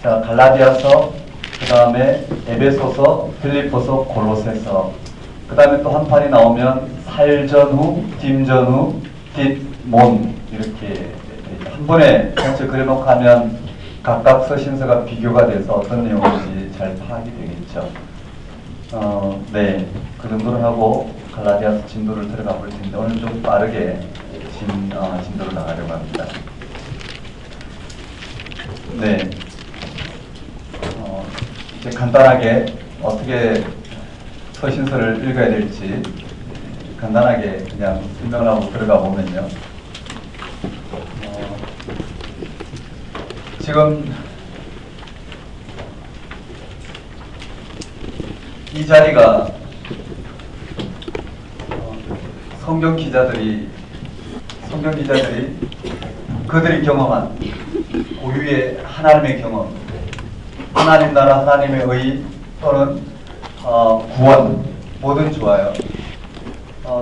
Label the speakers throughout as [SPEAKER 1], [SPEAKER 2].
[SPEAKER 1] 자, 갈라디아서, 그 다음에 에베소서, 빌립보서, 골로새서, 그 다음에 또 한 판이 나오면 살전후, 딤전후, 뒷몬 이렇게 한 번에 전체 그려놓고 하면 각각 서신서가 비교가 돼서 어떤 내용인지 잘 파악이 되겠죠. 네, 그 정도로 하고 갈라디아서 진도를 들어가 볼 텐데 오늘 좀 빠르게 진도로 나가려고 합니다. 네, 이제 간단하게 어떻게 서신서를 읽어야 될지 간단하게 그냥 설명을 하고 들어가 보면요. 지금 이 자리가 성경 기자들이 그들이 경험한 고유의 하나님의 경험, 하나님 나라 하나님의 의 또는 구원 뭐든 좋아요.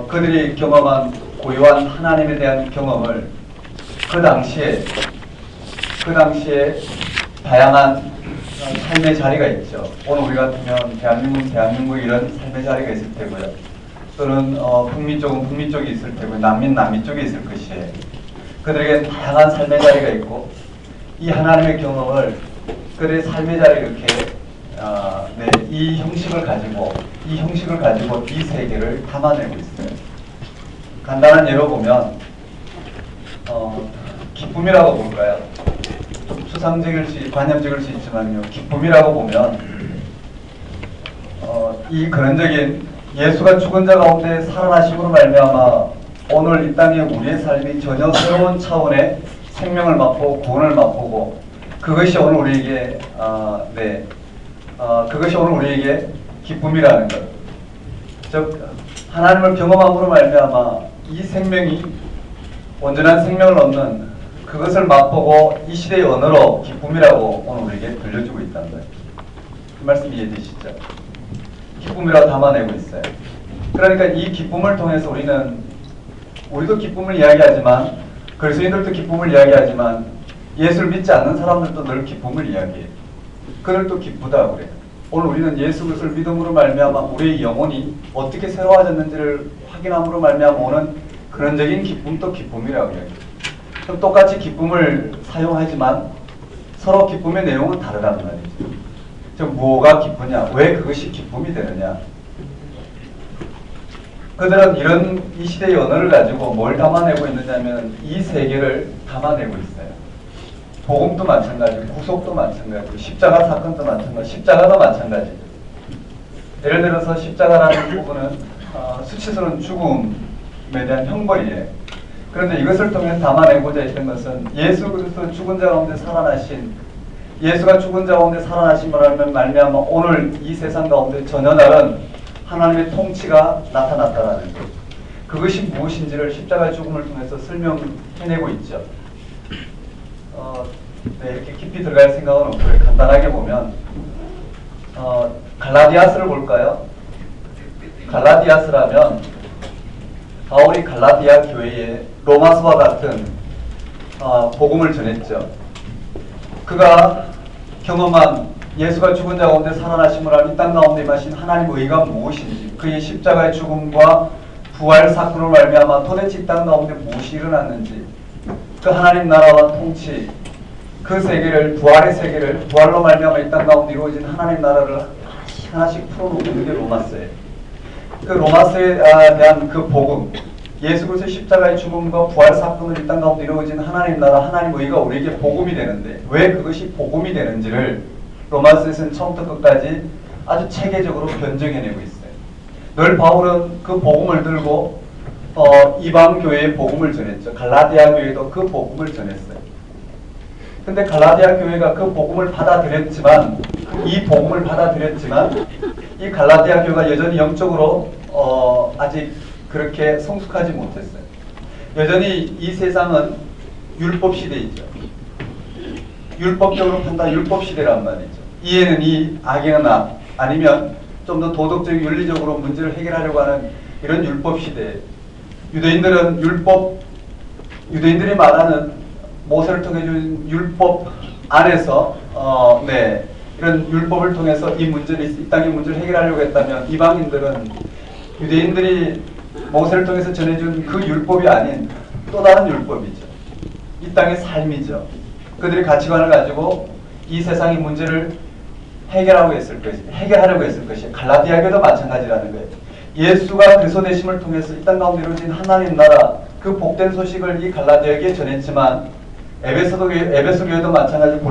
[SPEAKER 1] 그들이 경험한 고유한 하나님에 대한 경험을 그 당시에 다양한 삶의 자리가 있죠. 오늘 우리 같으면 대한민국 이런 삶의 자리가 있을 테고요. 또는 북미 쪽은 북미 쪽이 있을 테고 남미 쪽이 있을 것이에요. 그들에게 다양한 삶의 자리가 있고 이 하나님의 경험을 그들의 삶의 자리에 이렇게 이 형식을 가지고 이 세계를 담아내고 있어요. 간단한 예로 보면 기쁨이라고 볼까요? 좀 추상적일 수, 관념적일 수 있지만요. 기쁨이라고 보면 이 근원적인 예수가 죽은 자 가운데 살아나심으로 말미암아 오늘 이 땅에 우리의 삶이 전혀 새로운 차원의 생명을 맛보고 구원을 맛보고 그것이 오늘 우리에게 그것이 오늘 우리에게 기쁨이라는 것. 즉 하나님을 경험함으로 말미암아 이 생명이 온전한 생명을 얻는 그것을 맛보고 이 시대의 언어로 기쁨이라고 오늘 우리에게 들려주고 있다는 거예요. 그 말씀 이해되시죠? 기쁨이라고 담아내고 있어요. 그러니까 이 기쁨을 통해서 우리도 기쁨을 이야기하지만 그리스도인들도 기쁨을 이야기하지만 예수를 믿지 않는 사람들도 늘 기쁨을 이야기해요. 그들도 기쁘다 그래요. 오늘 우리는 예수 그리스도를 믿음으로 말미암아 우리의 영혼이 어떻게 새로워졌는지를 확인함으로 말미암아 오는 근원적인 기쁨도 기쁨이라고 해요. 똑같이 기쁨을 사용하지만 서로 기쁨의 내용은 다르단 말이죠. 즉 뭐가 기쁘냐? 왜 그것이 기쁨이 되느냐? 그들은 이 시대의 언어를 가지고 뭘 담아내고 있느냐면 이 세계를 담아내고 있어요. 복음도 마찬가지고 구속도 마찬가지고 십자가 사건도 마찬가지고 십자가도 마찬가지죠. 예를 들어서 십자가라는 부분은 수치스러운 죽음에 대한 형벌이에요. 그런데 이것을 통해 담아내고자 했던 것은 예수 그리스도 죽은 자 가운데 살아나신 예수가 죽은 자 가운데 살아나심을 말미암아 오늘 이 세상 가운데 전혀 다른 하나님의 통치가 나타났다라는 것. 그것이 무엇인지를 십자가의 죽음을 통해서 설명해내고 있죠. 이렇게 깊이 들어갈 생각은 없고요. 간단하게 보면 갈라디아스를 볼까요? 갈라디아스라면 바울이 갈라디아 교회에 로마서와 같은 복음을 전했죠. 그가 경험한 예수가 죽은 자 가운데 살아나심을 한 이 땅 가운데 임하신 하나님의 의가 무엇인지 그의 십자가의 죽음과 부활 사건으로 말미암아 도대체 이 땅 가운데 무엇이 일어났는지 그 하나님 나라와 통치 그 세계를 부활의 세계를 부활로 말미암아 이 땅 가운데 이루어진 하나님 나라를 하나씩 풀어놓고 있는 게 로마서예요. 그 로마서에 대한 그 복음 예수 그리스도의 십자가의 죽음과 부활 사건을 이 땅 가운데 이루어진 하나님 나라 하나님의 의가 우리에게 복음이 되는데 왜 그것이 복음이 되는지를 로마서에서는 처음부터 끝까지 아주 체계적으로 변증해내고 있어요. 늘 바울은 그 복음을 들고 이방 교회의 복음을 전했죠. 갈라디아 교회도 그 복음을 전했어요. 근데 갈라디아 교회가 그 복음을 받아들였지만 이 갈라디아 교회가 여전히 영적으로 아직 그렇게 성숙하지 못했어요. 여전히 이 세상은 율법 시대이죠. 율법적으로 판단 율법 시대란 말이죠. 이에는 이, 악에는 악, 아니면 좀 더 도덕적 윤리적으로 문제를 해결하려고 하는 이런 율법 시대. 유대인들이 말하는 모세를 통해 준 율법 안에서 이런 율법을 통해서 이 문제를 이 땅의 문제를 해결하려고 했다면 이방인들은 유대인들이 모세를 통해서 전해준 그 율법이 아닌 또 다른 율법이죠. 이 땅의 삶이죠. 그들의 가치관을 가지고 이 세상의 문제를 해결하려고 했을 것이 갈라디아교도 마찬가지라는 거예요. 예수가 그리스도 되심을 통해서 이 땅 가운데 이루어진 하나님 나라 그 복된 소식을 이 갈라디아에게 전했지만 에베소 교회도 마찬가지고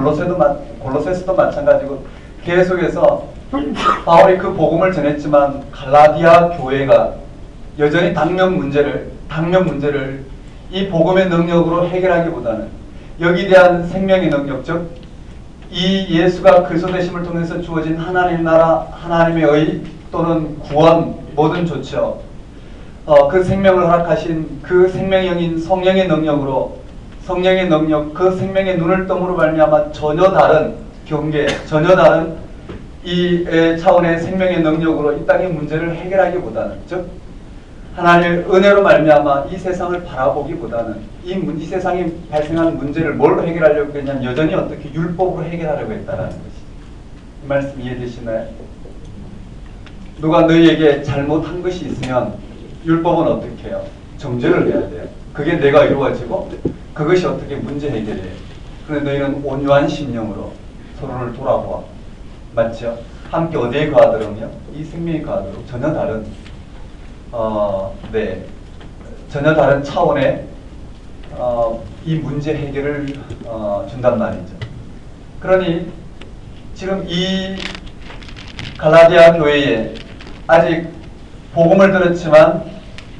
[SPEAKER 1] 골로새서도 마찬가지고 계속해서 바울이 그 복음을 전했지만 갈라디아 교회가 여전히 당면 문제를 이 복음의 능력으로 해결하기보다는 여기에 대한 생명의 능력, 즉 이 예수가 그리스도 되심을 통해서 주어진 하나님 나라, 하나님의 의 또는 구원 뭐든 좋죠. 그 생명을 허락하신 그 생명의 영인 성령의 능력으로 성령의 능력, 그 생명의 눈을 뜸으로 말미암아 전혀 다른 경계, 전혀 다른 이 차원의 생명의 능력으로 이 땅의 문제를 해결하기보다는, 즉 하나님의 은혜로 말미암아 이 세상을 바라보기보다는 이 세상에 발생한 문제를 뭘로 해결하려고 했냐면 여전히 어떻게 율법으로 해결하려고 했다라는 것이죠. 이 말씀 이해되시나요? 누가 너희에게 잘못한 것이 있으면 율법은 어떻게 해요? 정죄를 해야 돼요. 그게 내가 이루어지고 그것이 어떻게 문제 해결해요. 그런데 너희는 온유한 심령으로 서로를 돌아보아. 맞죠? 함께 어디에 거하더라며? 이 생명에 거하도록 전혀 다른 전혀 다른 차원의 이 문제 해결을 준단 말이죠. 그러니 지금 이 갈라디아 교회에 아직 복음을 들었지만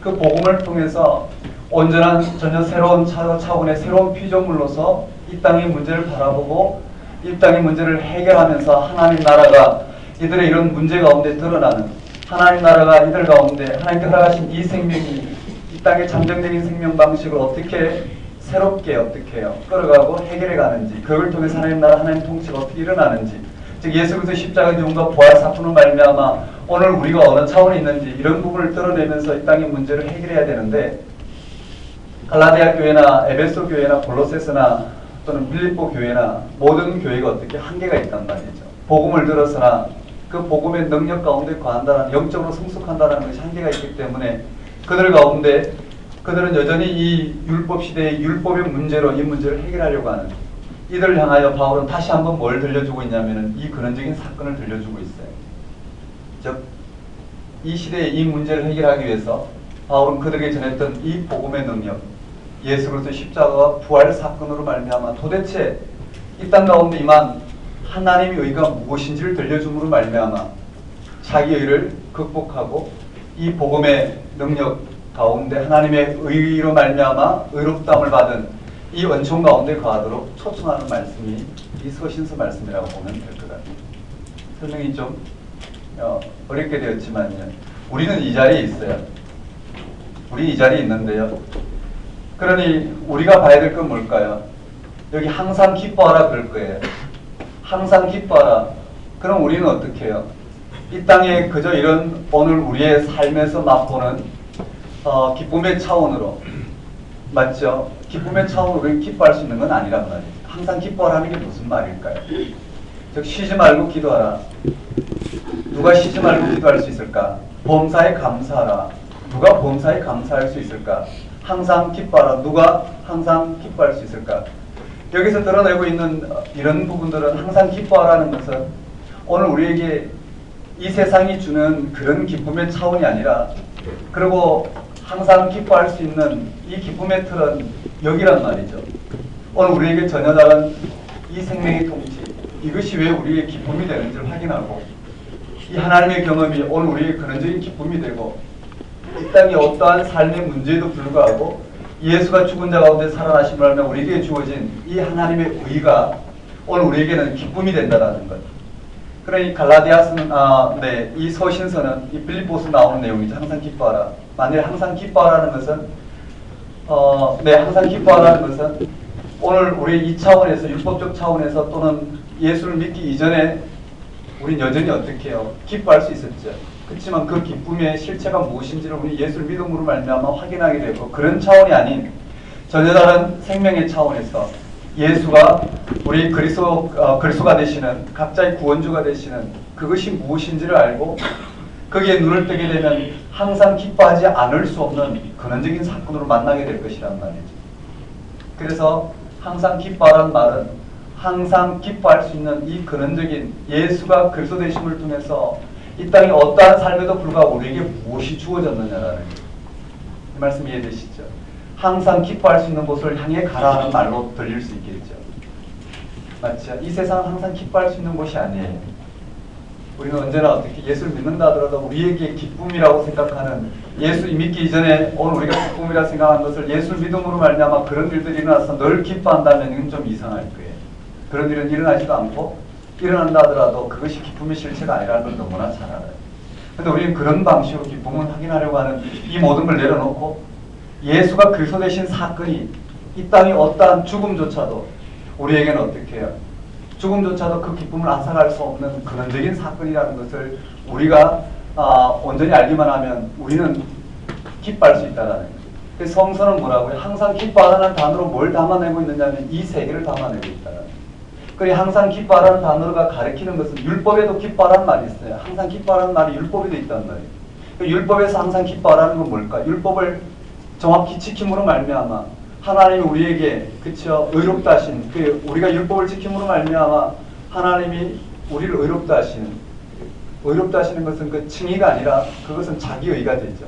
[SPEAKER 1] 그 복음을 통해서 온전한 전혀 새로운 차원의 새로운 피조물로서 이 땅의 문제를 바라보고 이 땅의 문제를 해결하면서 하나님 나라가 이들의 이런 문제 가운데 드러나는, 하나님 나라가 이들 가운데 하나님께 허락하신 이 생명이 이 땅의 잠정적인 생명 방식을 어떻게 새롭게 어떻게 해요? 끌어가고 해결해 가는지, 그걸 통해서 하나님 나라 하나님 통치가 어떻게 일어나는지, 즉 예수 그리스도 십자가 죽음과 부활 사건으로 말미암아 오늘 우리가 어느 차원에 있는지 이런 부분을 드러내면서 이 땅의 문제를 해결해야 되는데, 갈라디아 교회나 에베소 교회나 골로새서나 또는 빌립보 교회나 모든 교회가 어떻게 한계가 있단 말이죠. 복음을 들었으나 그 복음의 능력 가운데 거한다는, 영적으로 성숙한다는 것이 한계가 있기 때문에 그들 가운데 그들은 여전히 이 율법 시대의 율법의 문제로 이 문제를 해결하려고 하는, 이들을 향하여 바울은 다시 한번 뭘 들려주고 있냐면은 이 근원적인 사건을 들려주고 있어요. 즉 이 시대의 이 문제를 해결하기 위해서 바울은 그들에게 전했던 이 복음의 능력, 예수 그리스도 십자가와 부활 사건으로 말미암아 도대체 이 땅 가운데 임한 하나님의 의가 무엇인지를 들려줌으로 말미암아 자기 의를 극복하고 이 복음의 능력 가운데 하나님의 의로 말미암아 의롭다함을 받은 이 은총 가운데 거하도록 초청하는 말씀이 이 서신서 말씀이라고 보면 될 것 같아요. 설명이 좀 어렵게 되었지만요. 우리는 이 자리에 있어요. 우리 이 자리에 있는데요. 그러니 우리가 봐야 될 건 뭘까요? 여기 항상 기뻐하라 그럴 거예요. 항상 기뻐하라. 그럼 우리는 어떻게 해요? 이 땅에 그저 이런 오늘 우리의 삶에서 맛보는 기쁨의 차원으로, 맞죠? 기쁨의 차원으로 우리는 기뻐할 수 있는 건 아니란 말이에요. 항상 기뻐하라는 게 무슨 말일까요? 즉 쉬지 말고 기도하라. 누가 쉬지 말고 기도할 수 있을까? 범사에 감사하라. 누가 범사에 감사할 수 있을까? 항상 기뻐하라. 누가 항상 기뻐할 수 있을까? 여기서 드러내고 있는 이런 부분들은 항상 기뻐하라는 것은 오늘 우리에게 이 세상이 주는 그런 기쁨의 차원이 아니라, 그리고 항상 기뻐할 수 있는 이 기쁨의 틀은 여기란 말이죠. 오늘 우리에게 전혀 다른 이 생명의 통치, 이것이 왜 우리의 기쁨이 되는지를 확인하고, 이 하나님의 경험이 오늘 우리의 근원적인 기쁨이 되고, 이 땅의 어떠한 삶의 문제에도 불구하고 예수가 죽은 자 가운데 살아나심을 알며 우리에게 주어진 이 하나님의 의가 오늘 우리에게는 기쁨이 된다는 것. 그러니 갈라디아서는 이 서신서는 이 빌립보서 나오는 내용이죠. 항상 기뻐하라. 만일 항상 기뻐하라는 것은 항상 기뻐하라는 것은 오늘 우리 이 차원에서, 율법적 차원에서 또는 예수를 믿기 이전에 우린 여전히 어떻게 해요? 기뻐할 수 있었죠. 그렇지만 그 기쁨의 실체가 무엇인지를 우리 예수를 믿음으로 말미암아 확인하게 되고, 그런 차원이 아닌 전혀 다른 생명의 차원에서 예수가 우리 그리스도가 되시는 각자의 구원주가 되시는 그것이 무엇인지를 알고 거기에 눈을 뜨게 되면 항상 기뻐하지 않을 수 없는 근원적인 사건으로 만나게 될 것이란 말이죠. 그래서 항상 기뻐하라는 말은 항상 기뻐할 수 있는 이 근원적인 예수가 그리스도 되심을 통해서 이 땅에 어떠한 삶에도 불구하고 우리에게 무엇이 주어졌느냐라는 이 말씀 이해되시죠? 항상 기뻐할 수 있는 곳을 향해 가라는 말로 들릴 수 있겠죠. 맞죠? 이 세상은 항상 기뻐할 수 있는 곳이 아니에요. 우리는 언제나 어떻게 예수를 믿는다 하더라도 우리에게 기쁨이라고 생각하는 예수 믿기 이전에 오늘 우리가 기쁨이라 생각하는 것을 예수를 믿음으로 말미암아 그런 일들이 일어나서 늘 기뻐한다면 이건 좀 이상할 거예요. 그런 일은 일어나지도 않고 일어난다 하더라도 그것이 기쁨의 실체가 아니라는 걸 너무나 잘 알아요. 그런데 우리는 그런 방식으로 기쁨을 확인하려고 하는 이 모든 걸 내려놓고 예수가 그리스도 되신 사건이 이 땅에 어떠한 죽음조차도 우리에게는 어떻게 해요? 죽음조차도 그 기쁨을 앗아갈 수 없는 근원적인 사건이라는 것을 우리가 온전히 알기만 하면 우리는 기뻐할 수 있다는 거예요. 성서는 뭐라고요? 항상 기뻐하라는 단어로 뭘 담아내고 있느냐면 이 세계를 담아내고 있다는 거예요. 그리고 항상 기뻐하라는 단어가 가리키는 것은 율법에도 기뻐하라는 말이 있어요. 항상 기뻐하라는 말이 율법에도 있단 말이에요. 율법에서 항상 기뻐하라는 건 뭘까? 율법을 정확히 지킴으로 말미암아 하나님이 우리에게 그쵸 의롭다 하신 우리가 율법을 지킴으로 말미암아 하나님이 우리를 의롭다 하시는 것은 그 칭의가 아니라 그것은 자기 의가 되죠.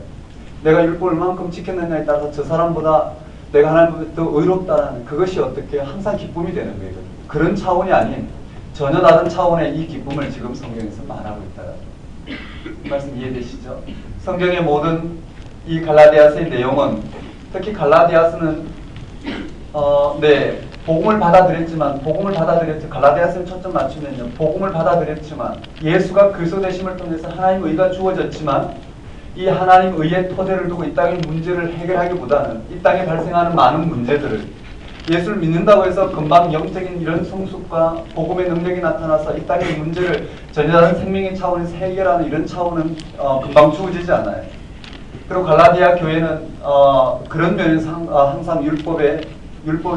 [SPEAKER 1] 내가 율법을 얼만큼 지켰느냐에 따라서 저 사람보다 내가 하나님보다 더 의롭다라는 그것이 어떻게 항상 기쁨이 되는 거예요. 그런 차원이 아닌 전혀 다른 차원의 이 기쁨을 지금 성경에서 말하고 있다는 이 말씀 이해되시죠? 성경의 모든 이 갈라디아서의 내용은 특히 갈라디아서는 복음을 받아들였지만 갈라디아서에 초점 맞추면요. 복음을 받아들였지만 예수가 그리스도 되심을 통해서 하나님의 의가 주어졌지만 이 하나님 의의 토대를 두고 이 땅의 문제를 해결하기보다는 이 땅에 발생하는 많은 문제들을 예수를 믿는다고 해서 금방 영적인 이런 성숙과 복음의 능력이 나타나서 이 땅의 문제를 전혀 다른 생명의 차원에서 해결하는 이런 차원은 금방 주어지지 않아요. 그리고 갈라디아 교회는 그런 면에서 항상 율법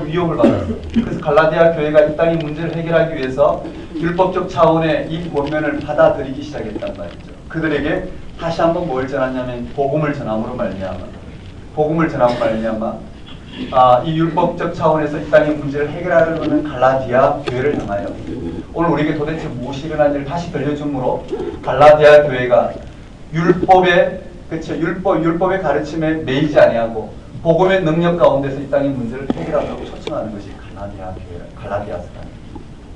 [SPEAKER 1] 위협을 받았어요. 그래서 갈라디아 교회가 이 땅의 문제를 해결하기 위해서 율법적 차원의 이 권면을 받아들이기 시작했단 말이죠. 그들에게 다시 한번 뭘 전하냐면 복음을 전함으로 말미암아 이 율법적 차원에서 이 땅의 문제를 해결하려고 하는 갈라디아 교회를 향하여 오늘 우리에게 도대체 무엇이 일어난지를 다시 들려줌으로 갈라디아 교회가 율법의 가르침에 매이지 아니하고 복음의 능력 가운데서 이 땅의 문제를 해결하려고 초청하는 것이 갈라디아서다.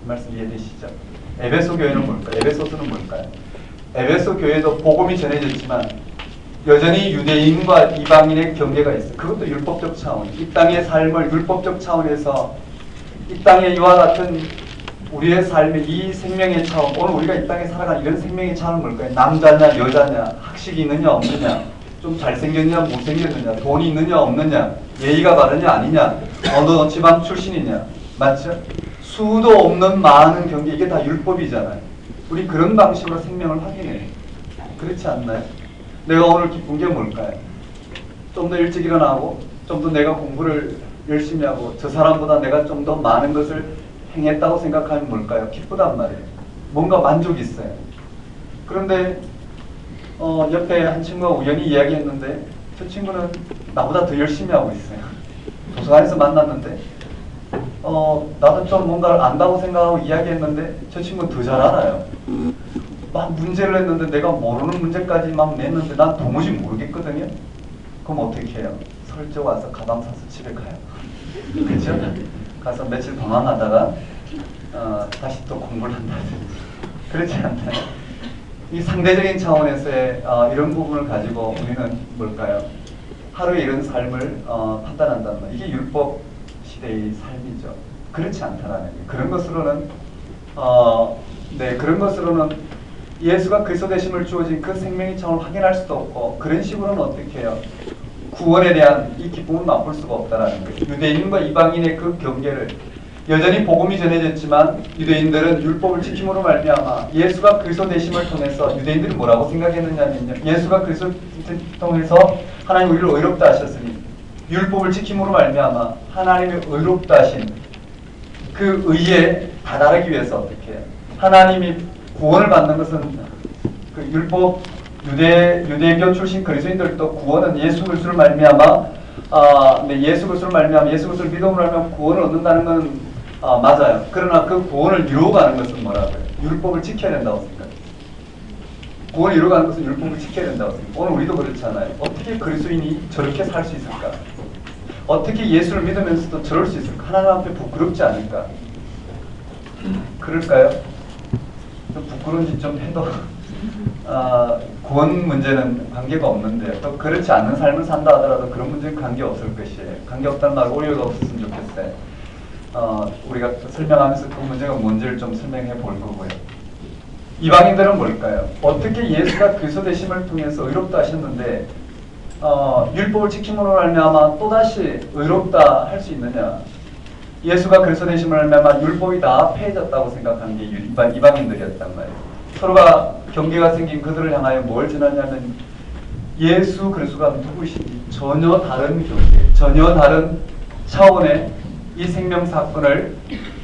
[SPEAKER 1] 이 말씀 이해되시죠? 에베소 교회는 뭘까요? 에베소서는 뭘까요? 에베소 교회도 복음이 전해졌지만 여전히 유대인과 이방인의 경계가 있어요. 그것도 율법적 차원. 이 땅의 삶을 율법적 차원에서 이 땅에 이와 같은 우리의 삶의 이 생명의 차원, 오늘 우리가 이 땅에 살아가는 이런 생명의 차원은 뭘까요? 남자냐 여자냐, 학식이 있느냐 없느냐, 좀 잘생겼냐 못생겼느냐, 돈이 있느냐 없느냐, 예의가 바르냐 아니냐, 어느 지방 출신이냐, 맞죠? 수도 없는 많은 경계, 이게 다 율법이잖아요. 우리 그런 방식으로 생명을 확인해요. 그렇지 않나요? 내가 오늘 기쁜 게 뭘까요? 좀 더 일찍 일어나고 좀 더 내가 공부를 열심히 하고 저 사람보다 내가 좀 더 많은 것을 행했다고 생각하면 뭘까요? 기쁘단 말이에요. 뭔가 만족이 있어요. 그런데 옆에 한 친구가 우연히 이야기했는데 저 친구는 나보다 더 열심히 하고 있어요. 도서관에서 만났는데 나도 좀 뭔가를 안다고 생각하고 이야기했는데 저 친구는 더 잘 알아요. 막 문제를 했는데 내가 모르는 문제까지 막 냈는데 난 도무지 모르겠거든요. 그럼 어떻게 해요? 설적 와서 가방 사서 집에 가요. 그렇죠? 가서 며칠 방황하다가 다시 또 공부를 한다든지 그렇지 않나요? 이 상대적인 차원에서의 이런 부분을 가지고 우리는 뭘까요? 하루의 이런 삶을 판단한다는 말. 이게 율법 시대의 삶이죠. 그렇지 않다라는 거예요. 그런 것으로는 예수가 그리스도 되심을 주어진 그 생명의 차원을 확인할 수도 없고 그런 식으로는 어떻게 해요? 구원에 대한 이 기쁨을 맛볼 수가 없다라는 거예요. 유대인과 이방인의 그 경계를 여전히 복음이 전해졌지만 유대인들은 율법을 지킴으로 말미암아 예수가 그리스도 되심을 통해서 유대인들이 뭐라고 생각했느냐면요. 예수가 그리스도를 통해서 하나님 우리를 의롭다 하셨으니 율법을 지킴으로 말미암아 하나님의 의롭다 하신 그 의에 다다르기 위해서 어떻게 해요? 하나님이 구원을 받는 것은 그 율법 유대교 출신 그리스도인들도 구원은 예수 그리스도를 말미암아 예수 그리스도를 말미암아 예수 그리스도를 믿음으로 말미암아 구원을 얻는다는 건 맞아요. 그러나 그 구원을 이루어가는 것은 뭐라고요? 율법을 지켜야 된다고 생각해요. 구원을 이루어가는 것은 율법을 지켜야 된다고 생각해요. 오늘 우리도 그렇잖아요. 어떻게 그리스도인이 저렇게 살 수 있을까? 어떻게 예수를 믿으면서도 저럴 수 있을까? 하나님 앞에 부끄럽지 않을까? 그럴까요? 좀 부끄러운지 좀 해도 구원 문제는 관계가 없는데 또 그렇지 않는 삶을 산다 하더라도 그런 문제는 관계없을 것이에요. 관계없다는 말 오류가 없었으면 좋겠어요. 우리가 설명하면서 그 문제가 뭔지를 좀 설명해 볼 거고요. 이방인들은 뭘까요? 어떻게 예수가 그리스도 되심을 통해서 의롭다 하셨는데 율법을 지킴으로 말미암아 또다시 의롭다 할 수 있느냐? 예수가 그리스도 되심을 말미암아 율법이 다 폐해졌다고 생각하는 게 이방인들이었단 말이에요. 서로가 경계가 생긴 그들을 향하여 뭘 지났냐면 예수 그리스도가 누구신지 전혀 다른 경계, 전혀 다른 차원의 이 생명 사건을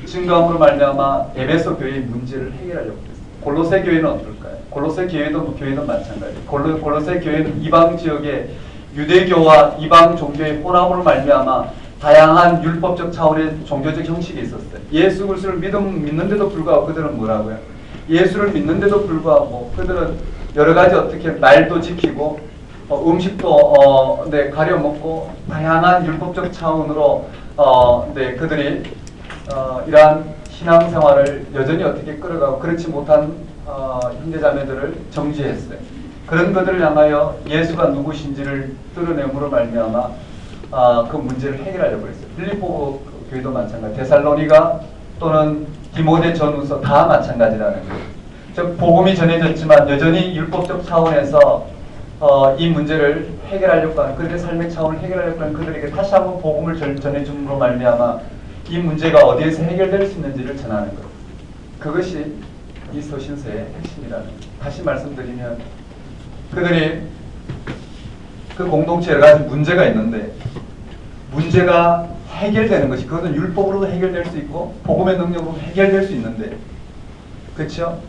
[SPEAKER 1] 증거함으로 말미암아 에베소 교회의 문제를 해결하려고 했어요. 골로새 교회는 어떨까요? 골로새 교회는 마찬가지예요. 골로새 교회는 이방 지역의 유대교와 이방 종교의 혼합으로 말미암아 다양한 율법적 차원의 종교적 형식이 있었어요. 예수 그리스도를 믿는데도 불구하고 그들은 뭐라고요? 예수를 믿는데도 불구하고 그들은 여러 가지 어떻게 말도 지키고 음식도 가려 먹고 다양한 율법적 차원으로 그들이 이러한 신앙생활을 여전히 어떻게 끌어가고 그렇지 못한 형제자매들을 정죄했어요. 그런 그들을 향하여 예수가 누구신지를 드러내므로 말미암아 그 문제를 해결하려고 했어요. 빌립보 교회도 마찬가지, 데살로니가 또는 디모데 전후서 다 마찬가지라는 거예요. 즉 복음이 전해졌지만 여전히 율법적 차원에서 이 문제를 해결하려고 하는 그들의 삶의 차원을 해결하려고 하는 그들에게 다시 한번 복음을 전해줌으로 말미암아 이 문제가 어디에서 해결될 수 있는지를 전하는 것. 그것이 이 서신서의 핵심이라는 거예요. 다시 말씀드리면 그들이 그 공동체 여러 가지 문제가 있는데 문제가 해결되는 것이 그것은 율법으로도 해결될 수 있고 복음의 능력으로 해결될 수 있는데 그렇죠?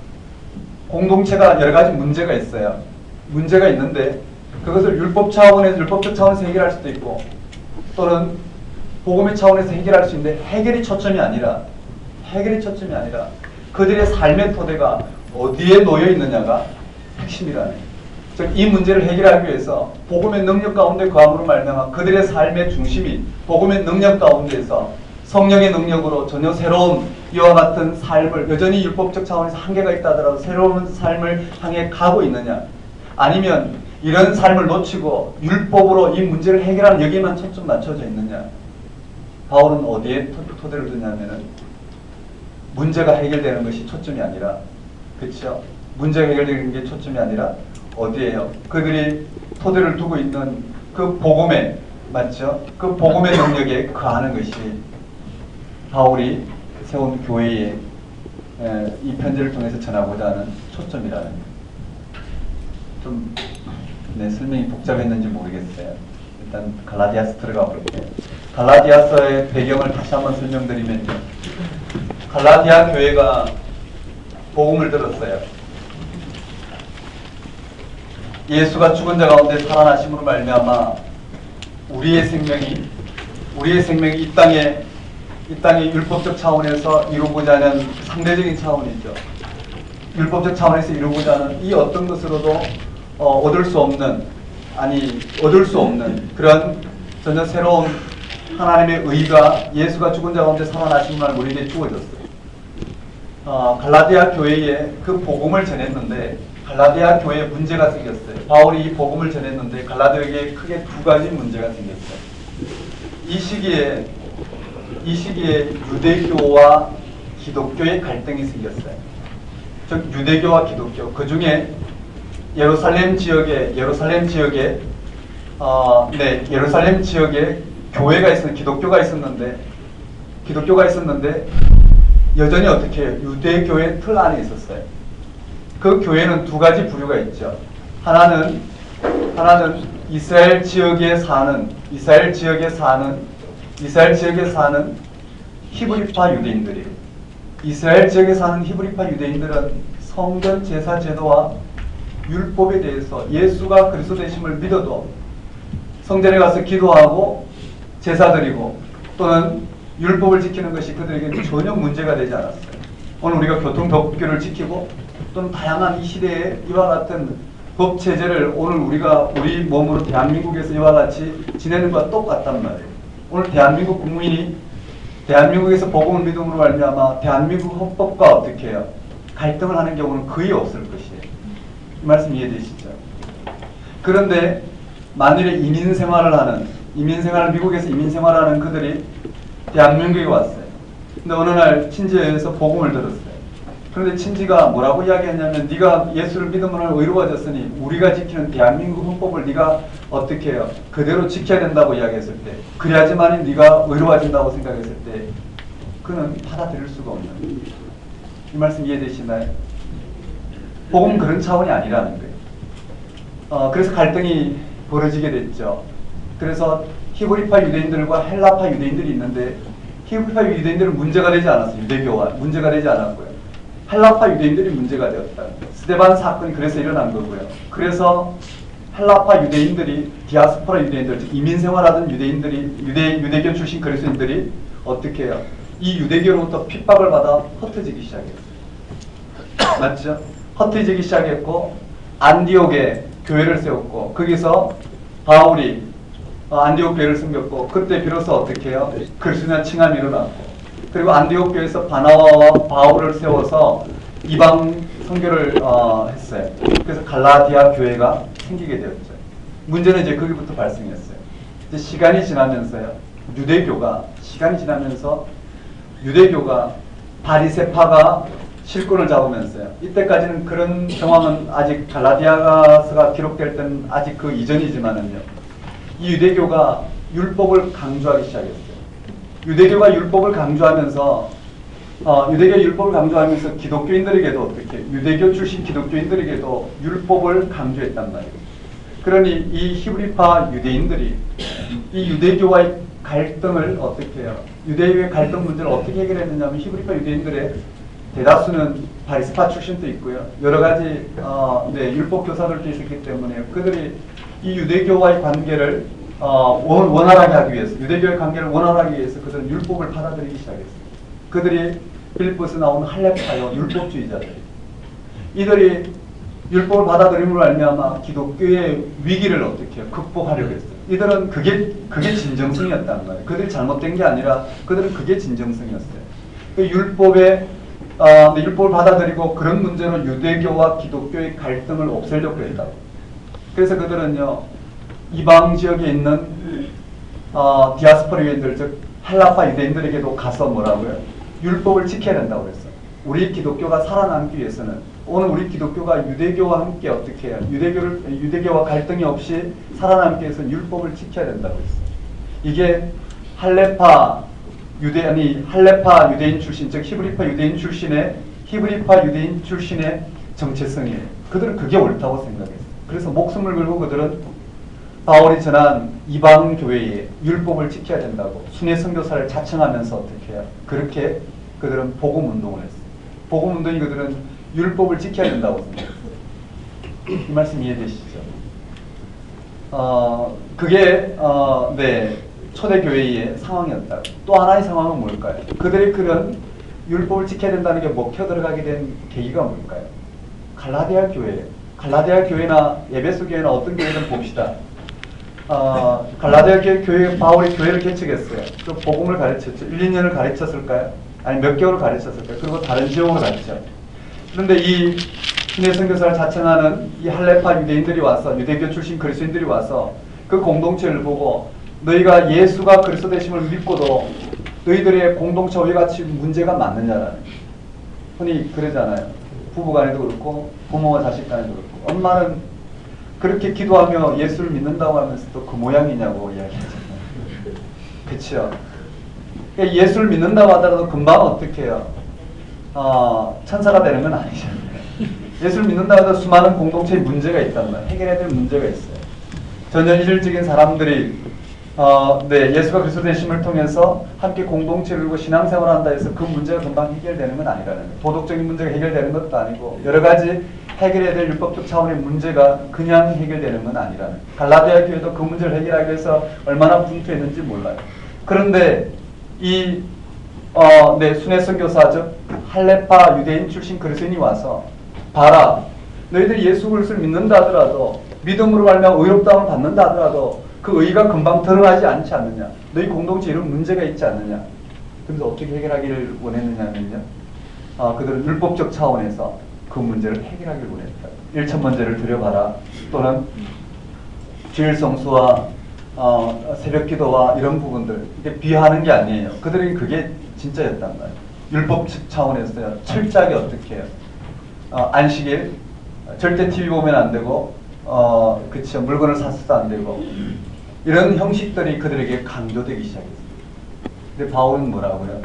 [SPEAKER 1] 공동체가 여러 가지 문제가 있어요. 문제가 있는데 그것을 율법적 차원에서 해결할 수도 있고 또는 복음의 차원에서 해결할 수 있는데 해결이 초점이 아니라 그들의 삶의 토대가 어디에 놓여 있느냐가 핵심이라는 거예요. 즉 이 문제를 해결하기 위해서 복음의 능력 가운데 거함으로 말미암아 그들의 삶의 중심이 복음의 능력 가운데에서 성령의 능력으로 전혀 새로운 이와 같은 삶을 여전히 율법적 차원에서 한계가 있다 하더라도 새로운 삶을 향해 가고 있느냐 아니면 이런 삶을 놓치고 율법으로 이 문제를 해결하는 여기에만 초점 맞춰져 있느냐. 바울은 어디에 토대를 두냐면은 문제가 해결되는 것이 초점이 아니라 그렇죠? 문제가 해결되는 게 초점이 아니라 어디에요? 그들이 토대를 두고 있는 그 복음에 맞죠? 그 복음의 능력에 거하는 것이 바울이 세운 교회에 이 편지를 통해서 전하고자 하는 초점이라는 좀 설명이 복잡했는지 모르겠어요. 일단 갈라디아서 들어가 볼게요. 갈라디아서의 배경을 다시 한번 설명드리면요. 갈라디아 교회가 복음을 들었어요. 예수가 죽은 자 가운데 살아나심으로 말미암아 우리의 생명이 이 땅의 율법적 차원에서 이루고자 하는 상대적인 차원이죠. 율법적 차원에서 이루고자 하는 이 어떤 것으로도 얻을 수 없는 그런 전혀 새로운 하나님의 의가 예수가 죽은 자 가운데 살아나심을 우리에게 주어졌어요. 갈라디아 교회에 그 복음을 전했는데 갈라디아 교회에 문제가 생겼어요. 바울이 이 복음을 전했는데 갈라디아에게 크게 두 가지 문제가 생겼어요. 이 시기에 유대교와 기독교의 갈등이 생겼어요. 즉 유대교와 기독교 그 중에 예루살렘 지역에 교회가 있었는데 기독교가 있었는데 여전히 어떻게 해요? 유대교의 틀 안에 있었어요. 그 교회는 두 가지 부류가 있죠. 하나는 이스라엘 지역에 사는 히브리파 유대인들이, 이스라엘 지역에 사는 히브리파 유대인들은 성전 제사 제도와 율법에 대해서 예수가 그리스도 되심을 믿어도 성전에 가서 기도하고 제사 드리고 또는 율법을 지키는 것이 그들에게 전혀 문제가 되지 않았어요. 오늘 우리가 교통법규를 지키고 또는 다양한 이 시대에 이와 같은 법 체제를 오늘 우리가 우리 몸으로 대한민국에서 이와 같이 지내는 것과 똑같단 말이에요. 오늘 대한민국 국민이 대한민국에서 복음을 믿음으로 말미암아 대한민국 헌법과 어떻게 해요? 갈등을 하는 경우는 거의 없을 것이에요. 이 말씀 이해되시죠? 그런데 만일에 미국에서 이민 생활을 하는 그들이 대한민국에 왔어요. 근데 어느 날 친지에서 복음을 들었어요. 그런데 친지가 뭐라고 이야기했냐면, 네가 예수를 믿음으로 의로워졌으니 우리가 지키는 대한민국 헌법을 네가 어떻게 해요? 그대로 지켜야 된다고 이야기했을 때, 그래야지만이 네가 의로워진다고 생각했을 때 그는 받아들일 수가 없는, 이 말씀 이해되시나요? 복음은 그런 차원이 아니라는 거예요. 그래서 갈등이 벌어지게 됐죠. 그래서 히브리파 유대인들과 헬라파 유대인들이 있는데, 히브리파 유대인들은 문제가 되지 않았어요. 유대교와 문제가 되지 않았고요. 헬라파 유대인들이 문제가 되었다. 스데반 사건이 그래서 일어난 거고요. 그래서 헬라파 유대인들이, 디아스포라 유대인들, 즉 이민 생활하던 유대인들이, 유대교 출신 그리스도인들이 어떻게 해요? 이 유대교로부터 핍박을 받아 흩어지기 시작했어요. 맞죠? 흩어지기 시작했고, 안디옥에 교회를 세웠고, 거기서 바울이 안디옥 교회를 섬겼고, 그때 비로소 어떻게 해요? 그리스도인의 칭함이 일어났고, 그리고 안디옥 교회에서 바나바와 바울을 세워서 이방 선교를 했어요. 그래서 갈라디아 교회가 생기게 되었죠. 문제는 이제 거기부터 발생했어요. 이제 시간이 지나면서요, 시간이 지나면서 유대교가 바리새파가 실권을 잡으면서요. 이때까지는 그런 정황은 아직 갈라디아서가 기록될 때는 아직 그 이전이지만은요, 이 유대교가 율법을 강조하기 시작했어요. 유대교가 율법을 강조하면서 기독교인들에게도 어떻게, 유대교 출신 기독교인들에게도 율법을 강조했단 말이에요. 그러니 이 히브리파 유대인들이 이 유대교와의 갈등을 어떻게 해요? 유대교의 갈등 문제를 어떻게 해결했느냐 하면, 히브리파 유대인들의 대다수는 바리새파 출신도 있고요. 여러 가지 율법 교사들도 있었기 때문에 그들이 이 유대교와의 관계를 원활하게 하기 위해서, 유대교의 관계를 원활하게 위해서 그들은 율법을 받아들이기 시작했어요. 그들이 빌립보에서 나온 할례파요, 율법주의자들. 이들이 율법을 받아들임으로 말미암아 기독교의 위기를 어떻게 극복하려고 했어요. 이들은 그게 진정성이었단 말이에요. 그들이 잘못된 게 아니라 그들은 그게 진정성이었어요. 그 율법을 받아들이고 그런 문제로 유대교와 기독교의 갈등을 없애려고 했다고. 그래서 그들은요, 이방 지역에 있는 디아스포라 유대인들, 즉 헬라파 유대인들에게도 가서 뭐라고요? 율법을 지켜야 된다고 그랬어요. 우리 기독교가 살아남기 위해서는, 오늘 우리 기독교가 유대교와 함께 어떻게 해요? 유대교와 갈등이 없이 살아남기 위해서 율법을 지켜야 된다고 했어요. 이게 할례파 유대인 출신, 즉 히브리파 유대인 출신의 정체성이에요. 그들은 그게 옳다고 생각했어요. 그래서 목숨을 걸고 그들은 바울이 전한 이방 교회의 율법을 지켜야 된다고 순회 선교사를 자청하면서 어떻게 해요? 그렇게 그들은 복음 운동을 했어요. 복음 운동이 그들은 율법을 지켜야 된다고 생각했어요. 이 말씀 이해되시죠? 그게 초대교회의 상황이었다. 또 하나의 상황은 뭘까요? 그들이 그런 율법을 지켜야 된다는 게 먹혀 들어가게 된 계기가 뭘까요? 갈라디아 교회나 에베소 교회나 어떤 교회든 봅시다. 갈라디아 교회, 바울이 교회를 개척했어요. 그 복음을 가르쳤죠. 1, 2년을 가르쳤을까요? 아니 몇 개월을 가르쳤을까요? 그리고 다른 지역으로 갔죠. 그런데 이 순회 선교사를 자청하는 이 할례파 유대인들이 와서, 유대교 출신 그리스도인들이 와서 그 공동체를 보고, 너희가 예수가 그리스도 되심을 믿고도 너희들의 공동체와 같이 문제가 많느냐라는, 흔히 그러잖아요. 부부간에도 그렇고 부모와 자식 간에도 그렇고, 엄마는 그렇게 기도하며 예수를 믿는다고 하면서 또 그 모양이냐고 이야기하잖아요. 그렇죠? 그러니까 예수를 믿는다고 하더라도 금방 어떻게 해요? 천사가 되는 건 아니잖아요. 예수를 믿는다고 해도 수많은 공동체에 문제가 있단 말이에요. 해결해야 될 문제가 있어요. 전혀 이질적인 사람들이 네, 예수가 그리스도 되심을 통해서 함께 공동체를 이루고 신앙생활을 한다 해서 그 문제가 금방 해결되는 건 아니라는 거예요. 도덕적인 문제가 해결되는 것도 아니고 여러 가지 해결해야 될 율법적 차원의 문제가 그냥 해결되는 건 아니라는 거예요. 갈라디아 교회도 그 문제를 해결하기 위해서 얼마나 분투했는지 몰라요. 그런데 이 순회 선교사 즉 할레파 유대인 출신 그리스도인이 와서 봐라, 너희들이 예수 그리스도를 믿는다 하더라도 믿음으로 말미암아 의롭다함을 받는다 하더라도 그 의가 금방 드러나지 않지 않느냐, 너희 공동체에 이런 문제가 있지 않느냐. 그래서 어떻게 해결하기를 원했느냐면요, 그들은 율법적 차원에서 그 문제를 해결하기를 원했다. 1천 번제를 드려봐라, 또는 주일 성수와 새벽기도와 이런 부분들, 이게 비하하는 게 아니에요. 그들은 그게 진짜였단 말이에요. 율법적 차원에서요, 철저하게 어떻게 해요? 안식일 절대 TV 보면 안 되고, 그쵸, 물건을 사서도 안 되고, 이런 형식들이 그들에게 강조되기 시작했어요. 근데 바울은 뭐라고요?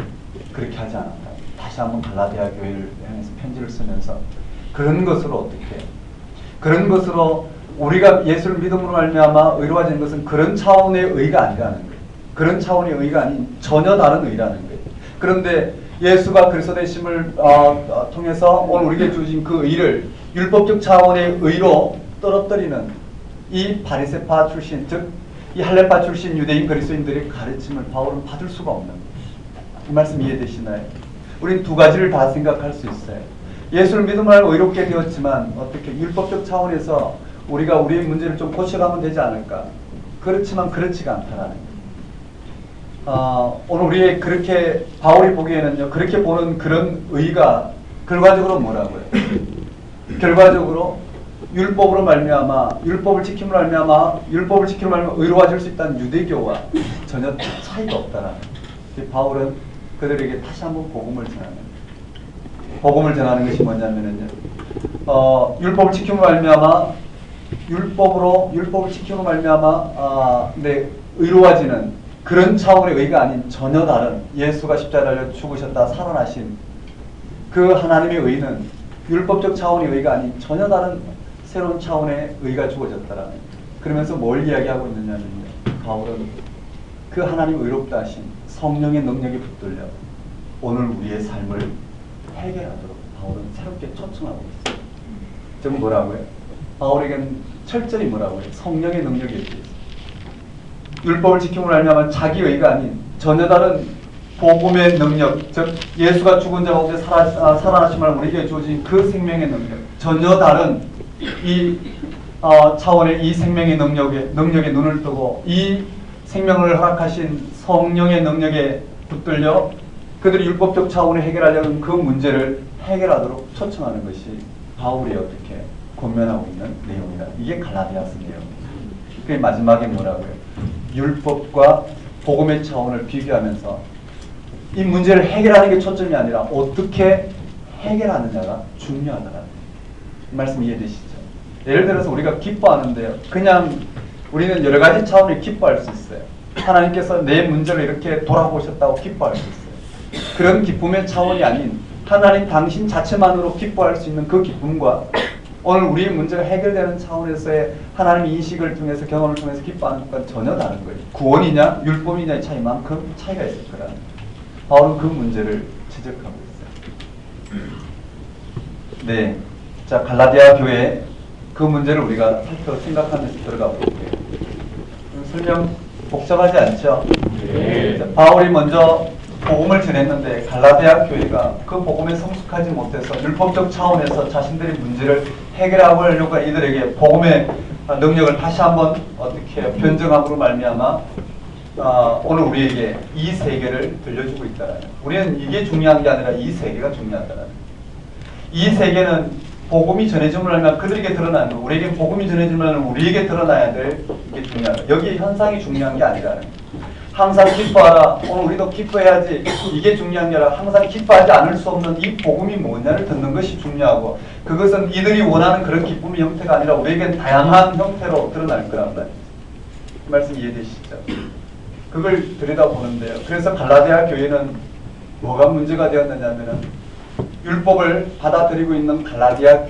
[SPEAKER 1] 그렇게 하지 않았다. 다시 한번 갈라디아 교회를 향해서 편지를 쓰면서 그런 것으로 어떻게 해요? 그런 것으로 우리가 예수를 믿음으로 말미암아 의로워진 것은 그런 차원의 의가 아니라는 거예요. 그런 차원의 의가 아닌 전혀 다른 의라는 거예요. 그런데 예수가 그리스도 되심을 통해서 오늘 우리에게 주신 그 의를 율법적 차원의 의로 떨어뜨리는 이 바리새파 출신, 즉 이 할레파 출신 유대인 그리스도인들의 가르침을 바울은 받을 수가 없는 거예요. 이 말씀 이해되시나요? 우린 두 가지를 다 생각할 수 있어요. 예수를 믿음으로 의롭게 되었지만 어떻게 율법적 차원에서 우리가 우리의 문제를 좀 고쳐가면 되지 않을까? 그렇지만 그렇지가 않다라는 거예요. 오늘 우리의 그렇게 바울이 보기에는요, 그렇게 보는 그런 의가 결과적으로 뭐라고요? 결과적으로 율법으로 말미암아 율법을 지킴으로 말미암아 의로워질 수 있다는 유대교와 전혀 차이가 없다라는 거예요. 바울은 그들에게 다시 한번 복음을 전하는 것이 뭐냐면은요, 율법을 지킴으로 말미암아 율법을 지킴으로 말미암아 의로워지는 그런 차원의 의가 아닌 전혀 다른, 예수가 십자가에 달려 죽으셨다 살아나신 그 하나님의 의는 율법적 차원의 의가 아닌 전혀 다른 새로운 차원의 의가 주어졌다라는, 그러면서 뭘 이야기하고 있느냐면요, 바울은 그 하나님 의롭다 하신 성령의 능력에 붙들려 오늘 우리의 삶을 해결하도록 바울은 새롭게 초청하고 있어요. 지금 뭐라고요? 바울에게는 철저히 뭐라고요? 성령의 능력에 대해서 율법을 지킴으로 말미암아 자기 의가 아닌 전혀 다른 복음의 능력, 즉 예수가 죽은 자 가운데 살아나심을 우리에게 주어진 그 생명의 능력, 전혀 다른 이 차원의 이 생명의 능력에 눈을 뜨고 이 생명을 허락하신 성령의 능력에 붙들려 그들이 율법적 차원에 해결하려는 그 문제를 해결하도록 초청하는 것이 바울이 어떻게 권면하고 있는 내용이다. 이게 갈라디아서 내용. 그 마지막에 뭐라고요? 율법과 복음의 차원을 비교하면서 이 문제를 해결하는 게 초점이 아니라 어떻게 해결하느냐가 중요하다라는 말씀 이해되시죠? 예를 들어서 우리가 기뻐하는데요, 그냥 우리는 여러 가지 차원을 기뻐할 수 있어요. 하나님께서 내 문제를 이렇게 돌아보셨다고 기뻐할 수 있어요. 그런 기쁨의 차원이 아닌 하나님 당신 자체만으로 기뻐할 수 있는 그 기쁨과 오늘 우리의 문제가 해결되는 차원에서의 하나님의 인식을 통해서, 경험을 통해서 기뻐하는 것과는 전혀 다른 거예요. 구원이냐 율법이냐의 차이만큼 차이가 있을 거라는 거예요. 바울은 그 문제를 지적하고 있어요. 네, 자, 갈라디아 교회 그 문제를 우리가 생각하면서 들어가 볼게요. 설명 복잡하지 않죠? 네. 자, 바울이 먼저 복음을 전했는데 갈라디아 교회가 그 복음에 성숙하지 못해서 율법적 차원에서 자신들의 문제를 해결하려고 이들에게 복음의 능력을 다시 한번 어떻게 해요? 변증함으로 말미암아 오늘 우리에게 이 세계를 들려주고 있다라는, 우리는 이게 중요한 게 아니라 이 세계가 중요하다라는, 이 세계는 복음이 전해짐을 하면 그들에게 드러나는 거, 우리에게 복음이 전해지면 우리에게 드러나야 될 게 중요하다. 여기 현상이 중요한 게 아니라는, 항상 기뻐하라, 오늘 우리도 기뻐해야지, 이게 중요한 게 아니라 항상 기뻐하지 않을 수 없는 이 복음이 뭐냐를 듣는 것이 중요하고, 그것은 이들이 원하는 그런 기쁨의 형태가 아니라 우리에겐 다양한 형태로 드러날 거란 말이에요. 그 말씀 이해되시죠? 그걸 들여다보는데요. 그래서 갈라디아 교회는 뭐가 문제가 되었느냐면은 율법을 받아들이고 있는 갈라디아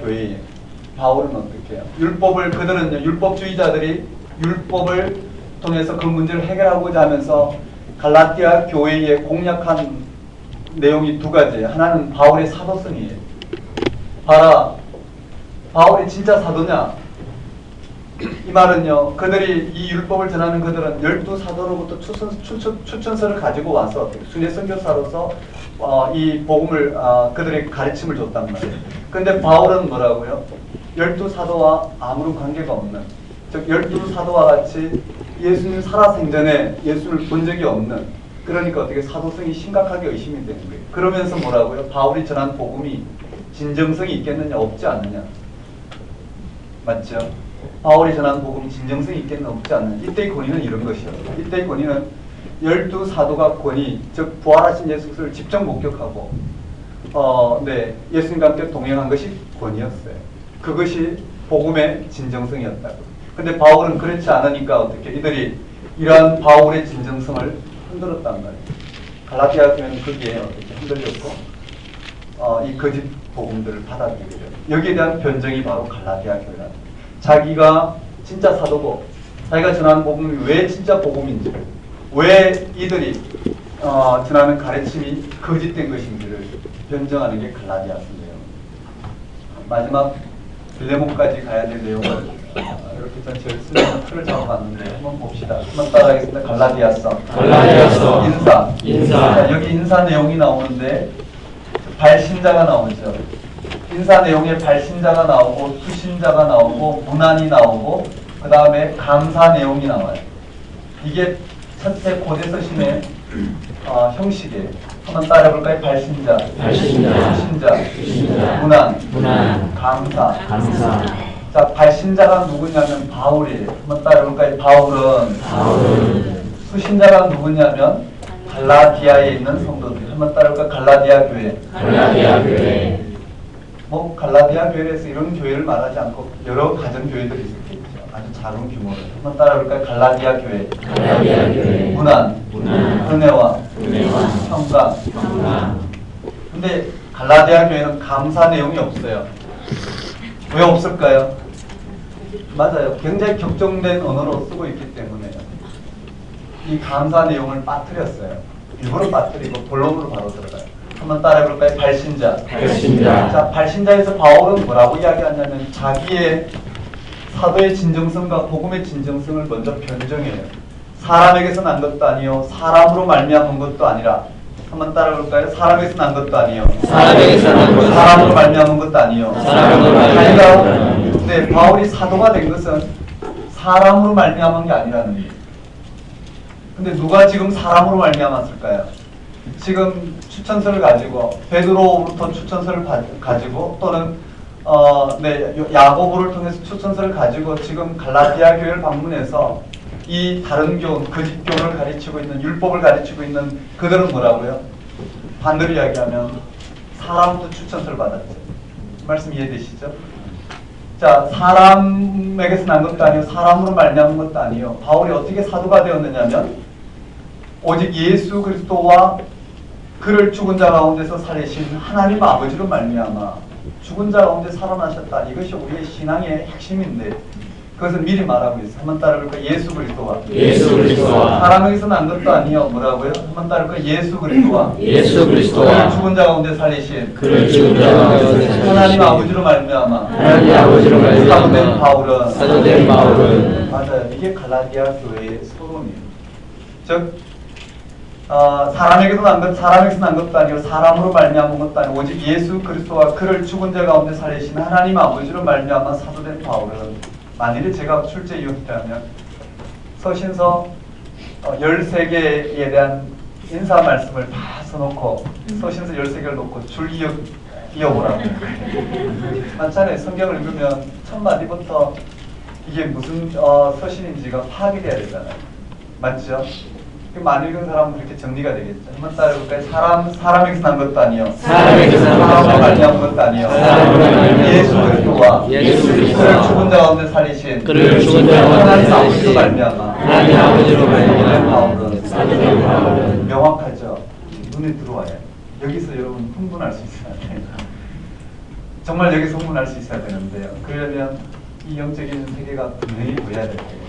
[SPEAKER 1] 바울은 어떻게 해요? 그들은요, 율법주의자들이 율법을 통해서 그 문제를 해결하고자 하면서 갈라디아 교회에 공략한 내용이 두 가지. 하나는 바울의 사도성이에요. 봐라, 바울이 진짜 사도냐? 이 말은요, 그들이 이 율법을 전하는 그들은 12사도로부터 추천서를 가지고 와서 순회 선교사로서 이 복음을 그들의 가르침을 줬단 말이에요. 근데 바울은 뭐라고요? 12사도와 아무런 관계가 없는, 즉 12사도와 같이 예수님 살아생전에 예수를 본 적이 없는, 그러니까 어떻게 사도성이 심각하게 의심이 되는 거예요. 그러면서 뭐라고요? 바울이 전한 복음이 진정성이 있겠느냐, 없지 않느냐. 맞죠? 바울이 전한 복음이 진정성이 있겠느냐, 없지 않느냐. 이때의 권위는 이런 것이요. 이때의 권위는 12사도가 권위, 즉 부활하신 예수 그리스도를 직접 목격하고 예수님과 함께 동행한 것이 권위였어요. 그것이 복음의 진정성이었다고. 근데 바울은 그렇지 않으니까 어떻게 이들이 이러한 바울의 진정성을 흔들었단 말이에요. 갈라디아 교회는 거기에 어떻게 흔들렸고 이 거짓 복음들을 받아들이게 돼요. 여기에 대한 변정이 바로 갈라디아 교회다. 자기가 진짜 사도고 자기가 전하는 복음이 왜 진짜 복음인지, 왜 이들이 전하는 가르침이 거짓된 것인지를 변정하는 게 갈라디아서인데요. 마지막 빌레몬까지 가야 될 내용을 이렇게 전체를 쓰는 틀을 잡아봤는데 한번 봅시다. 한번 따라하겠습니다. 갈라디아서. 인사. 자, 여기 인사 내용이 나오는데 발신자가 나오죠. 인사 내용에 발신자가 나오고 수신자가 나오고 문안이 나오고 그 다음에 감사 내용이 나와요. 이게 첫째 고대 서신의 형식이에요. 한번 따라해볼까요? 발신자, 수신자, 문안, 감사. 자, 발신자가 누구냐면 바울이에요. 한번 따라해볼까요? 바울은 수신자가 누구냐면 갈라디아에 있는 성도들. 한번 따라해볼까요? 갈라디아 교회. 뭐 갈라디아 교회에서 이런 교회를 말하지 않고 여러 가정 교회들이 있었겠죠. 아주 작은 규모로. 한번 따라해볼까요? 갈라디아 교회. 문안, 은혜와 평강. 근데 갈라디아 교회는 감사 내용이 없어요. 왜 없을까요? 맞아요. 굉장히 격정된 언어로 쓰고 있기 때문에 이 감사 내용을 빠뜨렸어요. 일부러 빠뜨리고 본론으로 바로 들어가요. 한번 따라해볼까요? 발신자. 자, 발신자에서 바울은 뭐라고 이야기하냐면 자기의 사도의 진정성과 복음의 진정성을 먼저 변정해요. 사람에게서 난 것도 아니요 사람으로 말미암은 것도 아니라. 한번 따라해볼까요? 사람에게서 난 것도 아니요 사람으로 말미암은 것도 아니요. 네, 바울이 사도가 된 것은 사람으로 말미암은 게 아니라는 거예요. 근데 누가 지금 사람으로 말미암았을까요? 지금 추천서를 가지고 베드로부터 추천서를 가지고 또는 야고보를 통해서 추천서를 가지고 지금 갈라디아 교회를 방문해서 이 다른 거짓 교를 가르치고 있는, 율법을 가르치고 있는 그들은 뭐라고요? 반대로 이야기하면 사람부터 추천서를 받았죠. 말씀 이해되시죠? 자, 사람에게서 난 것도 아니요 사람으로 말미암은 것도 아니요. 바울이 어떻게 사도가 되었느냐면 오직 예수 그리스도와 그를 죽은 자 가운데서 살리신 하나님 아버지로 말미암아 죽은 자 가운데 살아나셨다. 이것이 우리의 신앙의 핵심인데 그것을 미리 말하고 있어요. 한번 따라볼까요? 예수 그리스도와 사람에게서 난 것도 아니요 뭐라고요? 한번 따라볼까요? 예수 그리스도와 그를 죽은 자 가운데 살리신 하나님 아버지로 말미암아 사도된 바울은 맞아요. 이게 갈라디아 교회의 소론이에요. 즉 사람에게서 난 것도 아니고 사람으로 말미암은 것도 아니고 오직 예수 그리스도와 그를 죽은 자 가운데 살리신 하나님 아버지로 말미암아 사도된 바울은, 만일에 제가 출제 이용이라면 서신서 13개에 대한 인사 말씀을 다 써놓고 서신서 13개를 놓고 줄 이어보라고. 맞잖아요. 성경을 읽으면 첫 마디부터 이게 무슨 서신인지가 파악이 돼야 되잖아요. 맞죠? 많이 읽은 사람은 그렇게 정리가 되겠죠. 한번 따라해볼까요? 사람에게서 난 것도 아니요 사람으로 말미암은 것도 아니요 예수 그리스도와 그를 죽은 자 가운데 살리신 하나님 아버지로 말미암아 바울은 명확하죠. 눈에 들어와요. 여기서 여러분 흥분할 수 있어야 돼요. 정말 여기서 흥분할 수 있어야 되는데요. 그러려면 이 영적인 세계가 분명히 보여야 될 거예요.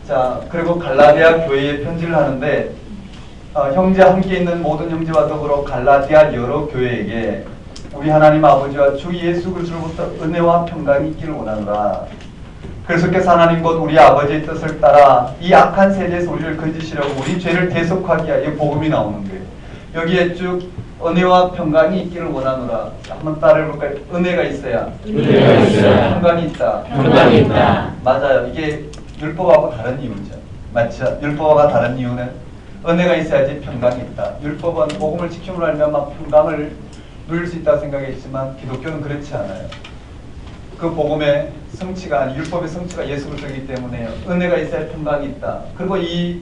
[SPEAKER 1] 자, 그리고 갈라디아 교회에 편지를 하는데 형제 함께 있는 모든 형제와 더불어 갈라디아 여러 교회에게 우리 하나님 아버지와 주 예수 그리스도로부터 은혜와 평강이 있기를 원하노라. 그리스도께서 하나님 곧 우리 아버지의 뜻을 따라 이 악한 세대에서 우리를 건지시려고 우리 죄를 대속하기 위하여 복음이 나오는 거예요. 여기에 쭉 은혜와 평강이 있기를 원하노라. 한번 따라해볼까요? 은혜가 있어야 평강이 있다.
[SPEAKER 2] 평강이 있다.
[SPEAKER 1] 맞아요. 이게 율법하고 다른 이유죠. 맞죠? 율법과 다른 이유는 은혜가 있어야지 평강이 있다. 율법은 복음을 지킴으로 알면 막 평강을 누릴 수 있다고 생각했지만 기독교는 그렇지 않아요. 그 복음의 성취가 아니 율법의 성취가 예수 그리스도이기 때문에 은혜가 있어야 평강이 있다. 그리고 이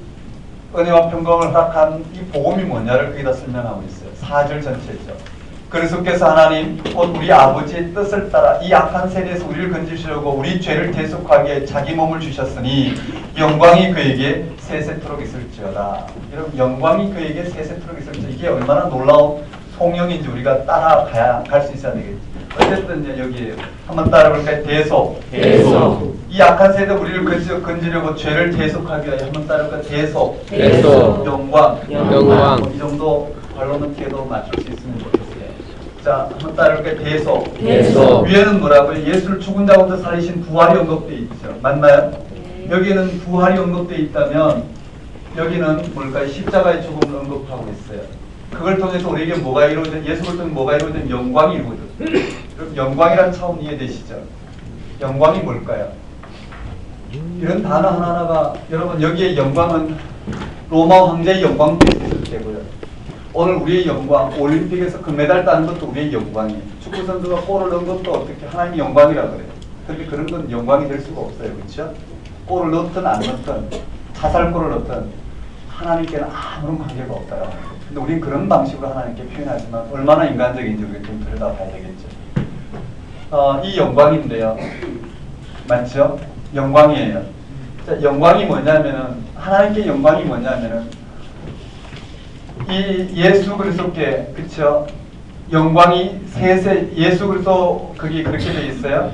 [SPEAKER 1] 은혜와 평강을 허락한 이 복음이 뭐냐를 거기다 설명하고 있어요. 4절 전체죠. 그리스도께서 하나님 곧 우리 아버지의 뜻을 따라 이 악한 세대에서 우리를 건지시려고 우리 죄를 대속하기 위해 자기 몸을 주셨으니 영광이 그에게 세세토록 있을지어다. 여러분 영광이 그에게 세세토록 있을지어다. 이게 얼마나 놀라운 송영인지 우리가 따라가야 갈 수 있어야 되겠지. 어쨌든 이제 여기 한번 따라볼까요? 대속. 이 악한 세대 우리를 건지려고 죄를 대속하기 위하여 한번 따라볼까요? 대속. 영광. 이 정도 발로는 뒤에도 맞출 수 있으면 좋겠어요. 자, 한번 따라볼까요? 대속. 위에는 뭐라고요? 예수를 죽은 자 가운데 살리신 부활이 언급되어 있죠. 맞나요? 여기는 부활이 언급되어 있다면 여기는 뭘까요? 십자가의 죽음을 언급하고 있어요. 그걸 통해서 우리에게 뭐가 이루어져? 예수를 통해 뭐가 이루어져? 영광이 이루어졌어요. 그럼 영광이란 차원 이해되시죠? 영광이 뭘까요? 이런 단어 하나하나가 여러분 여기에 영광은 로마 황제의 영광도 있을 테고요. 오늘 우리의 영광, 올림픽에서 금메달 따는 것도 우리의 영광이에요. 축구 선수가 골을 넣은 것도 어떻게 하나님의 영광이라 그래요. 그런데 그런 건 영광이 될 수가 없어요, 그렇죠? 골을 넣든 안 넣든 자살골을 넣든 하나님께는 아무런 관계가 없다요. 근데 우리는 그런 방식으로 하나님께 표현하지만 얼마나 인간적인지 우리가 좀 들여다봐야 되겠죠. 이 영광인데요, 맞죠? 영광이에요. 자, 영광이 뭐냐면은 하나님께 영광이 뭐냐면은 이 예수 그리스도께 그렇죠? 영광이 세세 예수 그리스도 그게 그렇게 돼 있어요.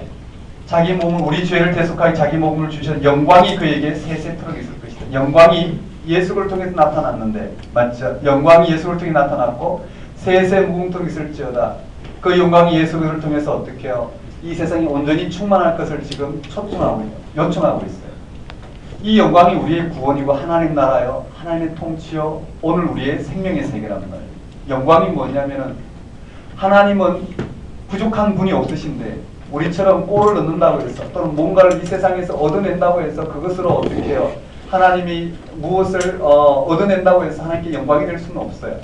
[SPEAKER 1] 자기 몸을 우리 죄를 대속하여 자기 몸을 주셔서 영광이 그에게 세세토록 있을 것이다. 영광이 예수를 통해서 나타났는데 맞죠? 영광이 예수를 통해 나타났고 세세 무궁토록 있을지어다. 그 영광이 예수를 통해서 어떻게 해요? 이 세상이 온전히 충만할 것을 지금 초청하고 요청하고 있어요. 이 영광이 우리의 구원이고 하나님 나라요, 하나님의 통치요, 오늘 우리의 생명의 세계란 말이에요. 영광이 뭐냐면은 하나님은 부족한 분이 없으신데 우리처럼 골을 넣는다고 해서 또는 뭔가를 이 세상에서 얻어낸다고 해서 그것으로 어떻게 해요? 하나님이 무엇을 얻어낸다고 해서 하나님께 영광이 될 수는 없어요.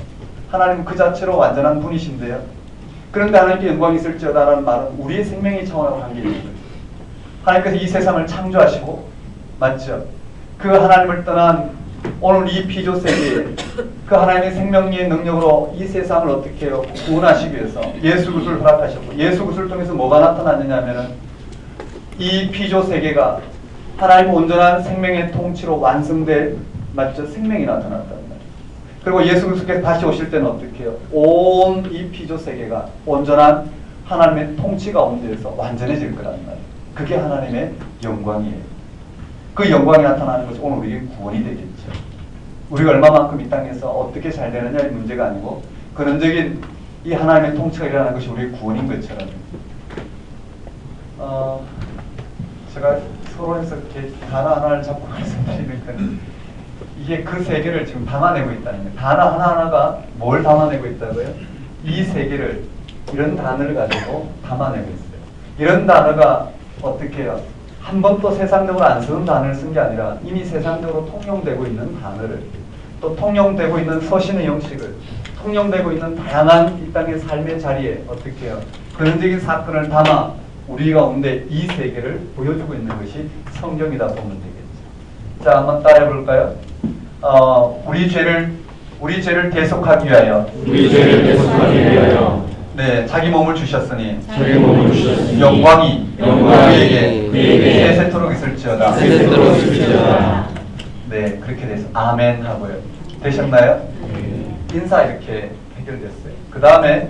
[SPEAKER 1] 하나님은 그 자체로 완전한 분이신데요. 그런데 하나님께 영광이 있을지어다라는 말은 우리의 생명의 차원하고 관계가 있는 거예요. 하나님께서 이 세상을 창조하시고 맞죠? 그 하나님을 떠난 오늘 이 피조 세계에 그 하나님의 생명의 능력으로 이 세상을 어떻게 해요? 구원하시기 위해서 예수 그리스도를 허락하셨고 예수 그리스도를 통해서 뭐가 나타났느냐 하면은 이 피조 세계가 하나님의 온전한 생명의 통치로 완성될 맞죠? 생명이 나타났단 말이에요. 그리고 예수 그리스도께서 다시 오실 때는 어떻게 해요? 온 이 피조 세계가 온전한 하나님의 통치 가운데에서 완전해질 거란 말이에요. 그게 하나님의 영광이에요. 그 영광이 나타나는 것이 오늘 우리의 구원이 되겠죠. 우리가 얼마만큼 이 땅에서 어떻게 잘 되느냐의 문제가 아니고 근원적인 이 하나님의 통치가 일어나는 것이 우리의 구원인 것처럼 제가 서론에서 이렇게 단어 하나를 잡고 말씀드리니까 이게 그 세계를 지금 담아내고 있다는 거예요. 단어 하나하나가 뭘 담아내고 있다고요? 이 세계를 이런 단어를 가지고 담아내고 있어요. 이런 단어가 어떻게 해요? 한 번도 세상적으로 안 쓰는 단어를 쓴 게 아니라 이미 세상적으로 통용되고 있는 단어를 또 통용되고 있는 서신의 형식을 통용되고 있는 다양한 이 땅의 삶의 자리에 어떻게 해요? 근원적인 사건을 담아 우리 가운데 이 세계를 보여주고 있는 것이 성경이다 보면 되겠죠. 자, 한번 따라해 볼까요? 우리 죄를 대속하기 위하여 네, 자기 몸을 주셨으니 영광이 우리에게 세세토록 있을지어다. 네, 그렇게 돼서 아멘 하고요. 되셨나요? 인사 이렇게 해결됐어요. 그 다음에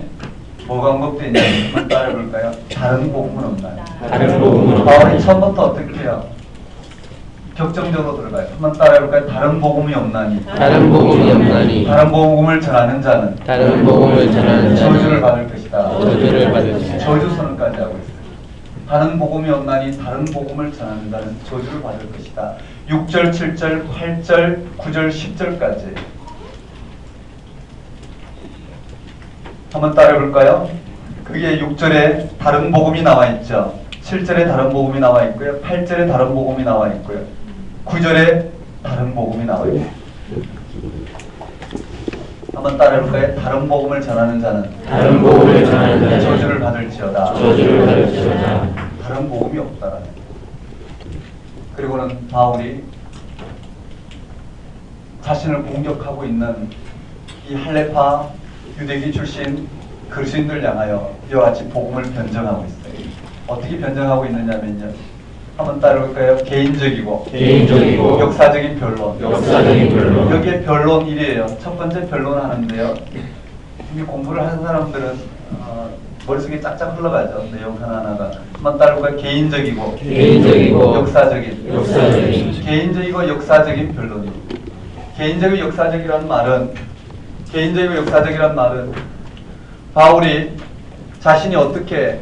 [SPEAKER 1] 뭐가 언급되어 있는지 한번 따라해볼까요? 다른 복음은 없나요? 바울이 처음부터 어떻게 해요? 격정적으로 들어가요. 한번 따라해볼까요? 다른 복음이 없나니.
[SPEAKER 2] 다른 복음이 없나니.
[SPEAKER 1] 다른 복음을 전하는 자는
[SPEAKER 2] 다른 복음을 전하는 자는
[SPEAKER 1] 저주를 받을 것이다.
[SPEAKER 2] 저주를 받을 것이다.
[SPEAKER 1] 저주 선언까지 하고 있어요. 다른 복음이 없나니 다른 복음을 전하는 자는 저주를 받을 것이다. 6절, 7절, 8절, 9절, 10절까지. 한번 따라해볼까요? 그게 6절에 다른 복음이 나와 있죠. 7절에 다른 복음이 나와 있고요. 8절에 다른 복음이 나와 있고요. 9절에 다른 복음이 나와 있고요. 한번 따라해볼까요? 다른 복음을 전하는 자는
[SPEAKER 2] 다른 복음을 전하는 자는
[SPEAKER 1] 저주를 받을지어다.
[SPEAKER 2] 저주를 받을지어다.
[SPEAKER 1] 다른 복음이 없다라는 거예요. 그리고는 바울이 자신을 공격하고 있는 이 할레파 유대기 출신 그리스도인들 향하여 이와 같이 복음을 변정하고 있어요. 어떻게 변정하고 있느냐면요. 한번 따라볼까요? 개인적이고 역사적인 변론. 여기에 변론 1이에요. 첫 번째 변론 하는데요. 이미 공부를 하는 사람들은 머릿속에 짝짝 흘러가죠. 내용 하나하나가. 한번 따라볼까요? 개인적이고 역사적인 개인적이고 역사적인 변론입니다. 개인적이고 역사적이라는 말은 바울이 자신이 어떻게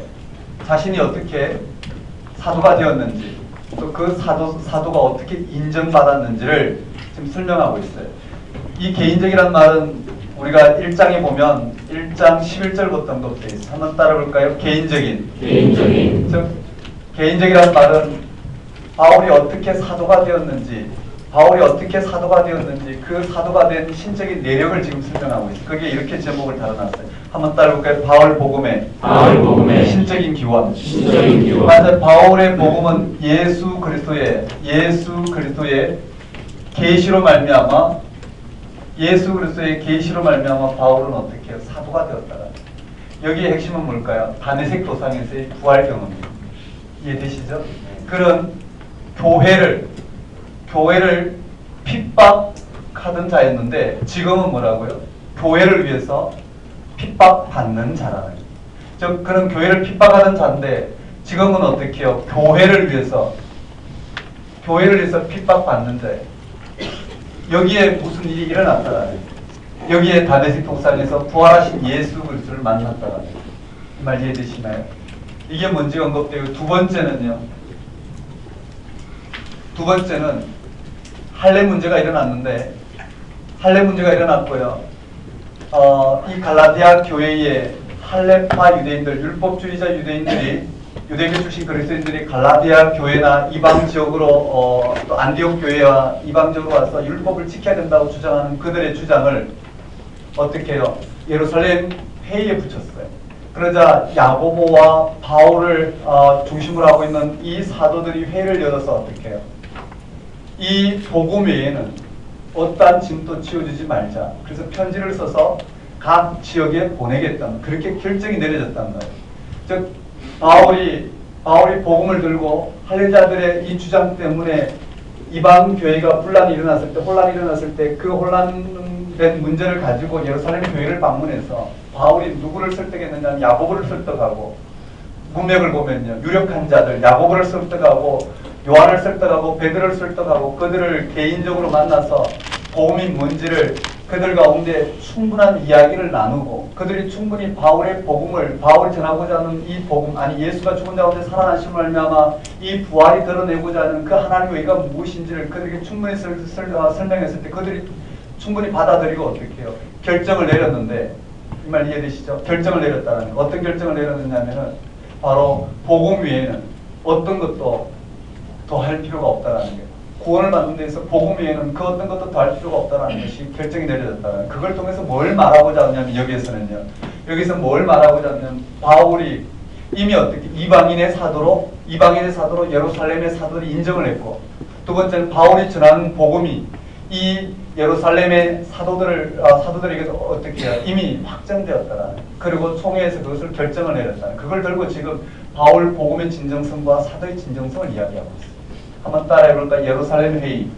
[SPEAKER 1] 사도가 되었는지 또 그 사도가 어떻게 인정받았는지를 지금 설명하고 있어요. 이 개인적이라는 말은 우리가 1장에 보면 1장 11절부터 언급되어 있어요. 한번 따라볼까요? 개인적인. 즉 개인적이라는 말은 바울이 어떻게 사도가 되었는지 그 사도가 된 신적인 내력을 지금 설명하고 있어요. 그게 이렇게 제목을 달아놨어요. 한번 따라볼까요? 바울 복음의 신적인 기원. 맞아요. 바울의 복음은 예수 그리스도의 계시로 말미암아 바울은 어떻게 해요? 사도가 되었다라. 여기의 핵심은 뭘까요? 다메섹 도상에서의 부활 경험입니다. 이해되시죠? 그런 교회를 핍박하던 자였는데 지금은 뭐라고요? 교회를 위해서 핍박받는 자라는 거예요. 즉 그런 교회를 핍박하던 자인데 지금은 어떻게 해요? 교회를 위해서 핍박받는 자예요. 여기에 무슨 일이 일어났다라는 거예요. 여기에 다메섹 동산에서 부활하신 예수 그리스도를 만났다라는 거예요. 이 말 이해되시나요? 이게 뭔지 언급되고 두 번째는 할례 문제가 일어났고요. 이 갈라디아 교회의 할례파 유대인들, 율법주의자 유대인들이 유대교 출신 그리스도인들이 갈라디아 교회나 이방 지역으로 또 안디옥 교회와 이방 지역으로 와서 율법을 지켜야 된다고 주장하는 그들의 주장을 어떻게 해요? 예루살렘 회의에 붙였어요. 그러자 야고보와 바울을 중심으로 하고 있는 이 사도들이 회의를 열어서 어떻게 해요? 이 복음 외에는 어떠한 짐도 지어주지 말자. 그래서 편지를 써서 각 지역에 보내겠다는 그렇게 결정이 내려졌단 말이에요. 즉 바울이 복음을 들고 할례자들의 이 주장 때문에 이방 교회가 혼란이 일어났을 때 그 혼란된 문제를 가지고 예루살렘 교회를 방문해서 바울이 누구를 설득했느냐면 야고보를 설득하고 문맥을 보면요. 유력한 자들 야고보를 설득하고 요한을 설득하고 베드로를 설득하고 그들을 개인적으로 만나서 복음이 뭔지를 그들 가운데 충분한 이야기를 나누고 그들이 충분히 바울이 전하고자 하는 이 복음 예수가 죽은 자 가운데 살아나심을 말미암아 이 부활이 드러내고자 하는 그 하나님의 의가 무엇인지를 그들에게 충분히 설명했을 때 그들이 충분히 받아들이고 어떻게 해요? 결정을 내렸는데 이 말 이해되시죠? 결정을 내렸다는 거. 어떤 결정을 내렸느냐면은 바로 복음 외에는 어떤 것도 더 할 필요가 없다라는 거예요. 구원을 받는 데서 복음 외에는 그 어떤 것도 더 할 필요가 없다라는 것이 결정이 내려졌다는 거예요. 그걸 통해서 뭘 말하고자 하냐면 여기서 뭘 말하고자 하냐면 바울이 이미 어떻게 이방인의 사도로 예루살렘의 사도들이 인정을 했고 두 번째는 바울이 전하는 복음이 이 예루살렘의 사도들에게도 어떻게 해요? 이미 확정되었다라는 그리고 총회에서 그것을 결정을 내렸다는 그걸 들고 지금 바울 복음의 진정성과 사도의 진정성을 이야기하고 있어요. 한번 따라해볼까? 예루살렘 회의.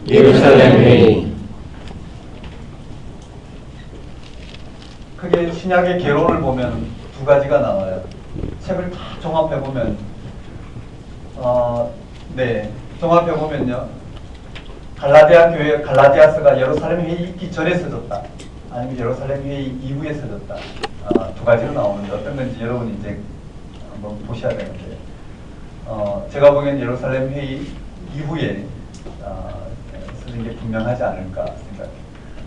[SPEAKER 1] 그게 신약의 개론을 보면 두 가지가 나와요. 책을 다 종합해보면 종합해보면요. 갈라디아 교회 갈라디아서가 예루살렘 회의 있기 전에 써졌다. 아니면 예루살렘 회의 이후에 써졌다. 두 가지로 나오는데 어떤 건지 여러분이 이제 한번 보셔야 되는데 제가 보기엔 예루살렘 회의 이후에 써진 게 분명하지 않을까 생각해요.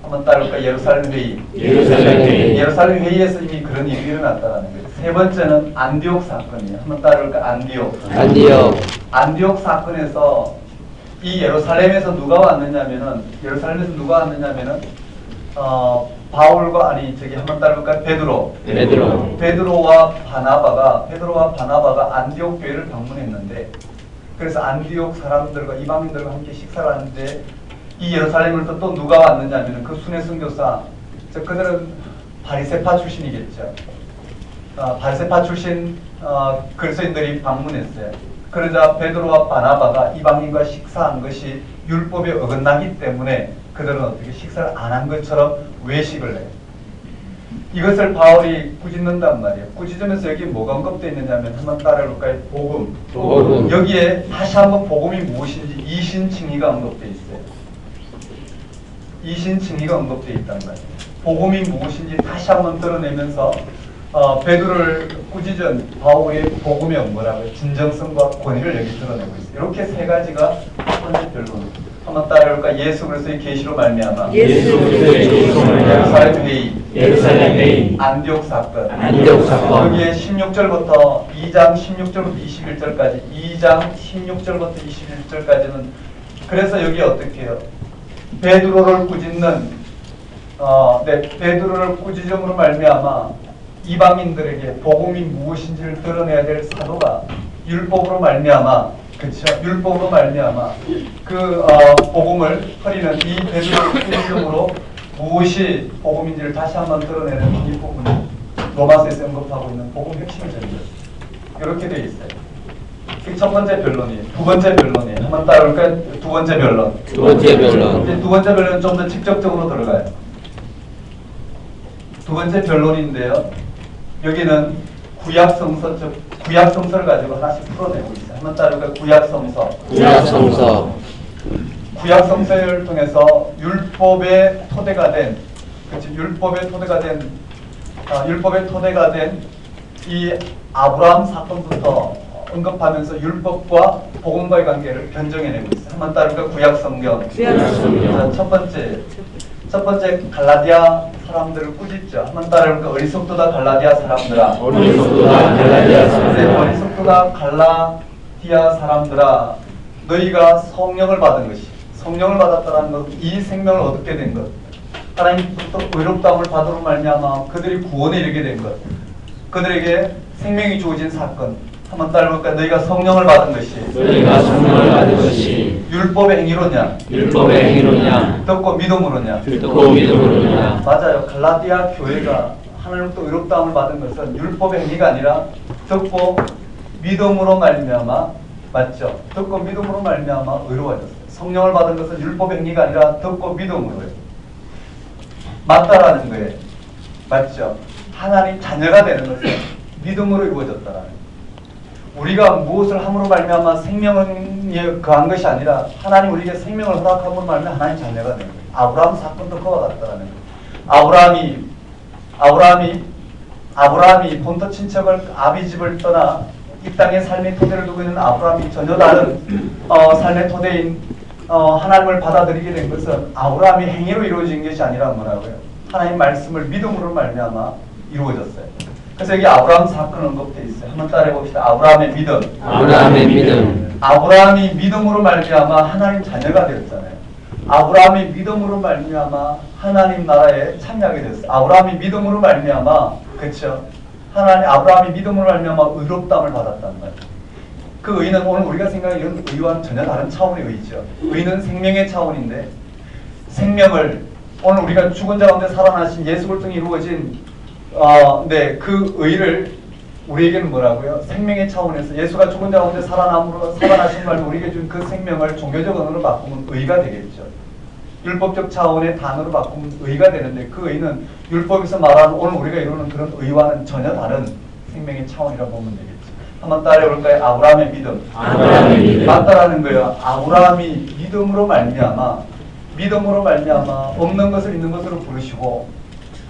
[SPEAKER 1] 한번 따라볼까? 예루살렘 회의. 예루살렘 회의에서 이미 그런 일이 일어났다는 거예요. 세 번째는 안디옥 사건이에요. 한번 따라볼까? 안디옥 사건에서 이 예루살렘에서 누가 왔느냐면은 바울과 한번 따라볼까? 베드로와 바나바가 안디옥 교회를 방문했는데 그래서 안디옥 사람들과 이방인들과 함께 식사를 하는데 이 예루살렘에서 또 누가 왔느냐면 그 순회 선교사 그들은 바리새파 출신이겠죠. 바리새파 출신 그리스도인들이 방문했어요. 그러자 베드로와 바나바가 이방인과 식사한 것이 율법에 어긋나기 때문에 그들은 어떻게 식사를 안 한 것처럼 외식을 해요. 이것을 바울이 꾸짖는단 말이에요. 꾸짖으면서 여기 뭐가 언급되어 있느냐면 한번 따라해볼까요? 복음. 여기에 다시 한번 복음이 무엇인지 이신칭의가 언급되어 있어요. 이신칭의가 언급되어 있단 말이에요. 복음이 무엇인지 다시 한번 드러내면서 베드로를 꾸짖은 바울의 복음의 뭐라고요? 진정성과 권위를 여기 드러내고 있어요. 이렇게 세 가지가 첫 번째 결론입니다. 한번 따라해볼까? 예수 그리스도의 계시로 말미암아 예루살렘 회의 안디옥 사건 여기에 16절부터 2장 16절부터 21절까지 2장 16절부터 21절까지는 그래서 여기 어떻게 해요? 베드로를 꾸짖는 베드로를 꾸짖음으로 말미암아 이방인들에게 복음이 무엇인지를 드러내야 될 사도가 율법으로 말미암아 율법으로 말미암아 그 복음을 흐리는 이 베드로의 꾸짖음으로 무엇이 복음인지를 다시 한번 드러내는 이 부분을 로마서에서 언급하고 있는 복음 핵심을 전해요. 이렇게 되어 있어요. 그게 첫 번째 변론이에요. 두 번째 변론이에요. 한번 따라올까요? 두 번째 변론. 이제 두 번째 변론은 좀 더 직접적으로 들어가요. 두 번째 변론인데요. 여기는 구약성서를 가지고 하나씩 풀어내고 있어요. 한번 따라올까요? 구약성서를 통해서 율법의 토대가 된 이 아브라함 사건부터 언급하면서 율법과 복음과의 관계를 변정해내고 있어요. 한번 따라올까요? 구약성경. 첫 번째 갈라디아 사람들을 꾸짖죠. 한번 따라해볼까? 어리석도다 갈라디아 사람들아. 어리석도다 갈라디아 사람들아. 너희가 성령을 받았다는 것, 이 생명을 얻게 된 것, 하나님부터 의롭다함을 받으러 말미암아 그들이 구원에 이르게 된 것, 그들에게 생명이 주어진 사건. 한번 따라해볼까? 너희가 성령을 받은 것이 율법의 행위로냐? 듣고 믿음으로냐? 맞아요. 갈라디아 교회가 하나님부터 의롭다함을 받은 것은 율법의 행위가 아니라 듣고 믿음으로 말미암아 맞죠? 듣고 믿음으로 말미암아 의로워졌어요. 성령을 받은 것은 율법의 행위가 아니라 듣고 믿음으로요. 맞다라는 거예요. 맞죠? 하나님 자녀가 되는 것은 믿음으로 이루어졌다라는 거예요. 우리가 무엇을 함으로 말미암아 생명에 거한 것이 아니라 하나님 우리에게 생명을 허락함으로 말미암아 하나님 자녀가 되는 거예요. 아브라함 사건도 그와 같다라는 거예요. 아브라함이 본토 친척을 아비 집을 떠나 이 땅의 삶의 토대를 두고 있는 아브라함이 전혀 다른 삶의 토대인 하나님을 받아들이게 된 것은 아브라함이 행위로 이루어진 것이 아니라 뭐라고요? 하나님 말씀을 믿음으로 말미암아 이루어졌어요. 그래서 여기 아브라함 사건을 언급되어 있어요. 한번 따라해 봅시다. 아브라함의 믿음. 아브라함이 믿음으로 말미암아 하나님 자녀가 되었잖아요. 아브라함이 믿음으로 말미암아 하나님 나라에 참여하게 되었어요. 아브라함이 믿음으로 말미암아 그렇죠. 아브라함이 믿음으로 말미암아 의롭다함을 받았단 말이에요. 그 의는 오늘 우리가 생각하는 이런 의와는 전혀 다른 차원의 의죠. 의는 생명의 차원인데 생명을 오늘 우리가 죽은 자 가운데 살아나신 예수 그리스도로 이루어진 그 의를 우리에게는 뭐라고요? 생명의 차원에서 예수가 죽은 자 가운데 살아나신 말로 우리에게 준 그 생명을 종교적 언어로 바꾸면 의가 되겠죠. 율법적 차원의 단어로 바꾸면 의가 되는데 그 의는 율법에서 말하는 오늘 우리가 이루는 그런 의와는 전혀 다른 생명의 차원이라고 보면 되겠죠. 한번 따라해볼까요? 아브라함의 믿음.
[SPEAKER 2] 아브라함의 믿음.
[SPEAKER 1] 맞다라는 거예요. 아브라함이 믿음으로 말미암아 없는 것을 있는 것으로 부르시고,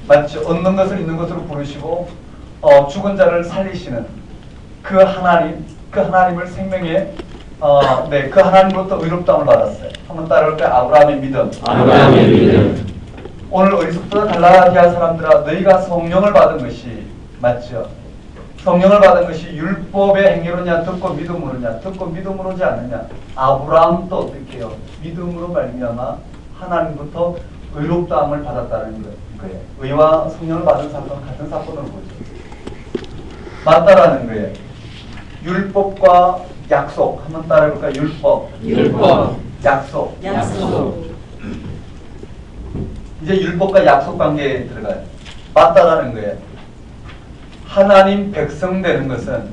[SPEAKER 1] 맞죠? 없는 것을 있는 것으로 부르시고 죽은 자를 살리시는 그 하나님을 생명에 그 하나님으로부터 의롭다움을 받았어요. 한번 따라올까요? 아브라함의 믿음.
[SPEAKER 2] 아브라함의 믿음.
[SPEAKER 1] 오늘 어리석다 갈라디아 사람들아, 너희가 성령을 받은 것이, 맞죠? 성령을 받은 것이 율법의 행위로냐 듣고 믿음으로냐, 듣고 믿음으로지 않느냐. 아브라함도 어떻게 해요? 믿음으로 말미암아 하나님부터 의롭다함을 받았다는 거예요. 의와 성령을 받은 사건 같은 사건으로 보죠. 맞다라는 거예요. 율법과 약속 한번 따라해볼까요? 율법, 약속. 이제 율법과 약속 관계에 들어가요. 맞다라는 거예요. 하나님 백성 되는 것은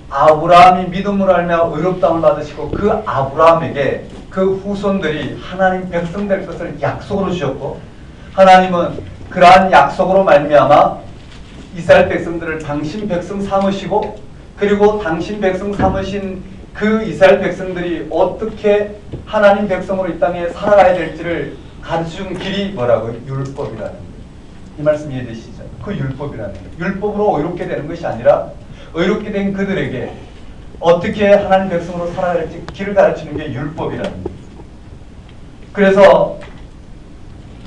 [SPEAKER 1] 아브라함이 믿음으로 알며 의롭다움을 받으시고 그 아브라함에게 그 후손들이 하나님 백성 될 것을 약속으로 주셨고, 하나님은 그러한 약속으로 말미암아 이스라엘 백성들을 당신 백성 삼으시고, 그리고 당신 백성 삼으신 그 이스라엘 백성들이 어떻게 하나님 백성으로 이 땅에 살아가야 될지를 가르쳐준 길이 뭐라고요? 율법이라는 거예요. 이 말씀 이해되시죠? 그 율법이라는 거예요. 율법으로 의롭게 되는 것이 아니라 의롭게 된 그들에게 어떻게 하나님 백성으로 살아야 할지 길을 가르치는 게 율법이라는 거예요. 그래서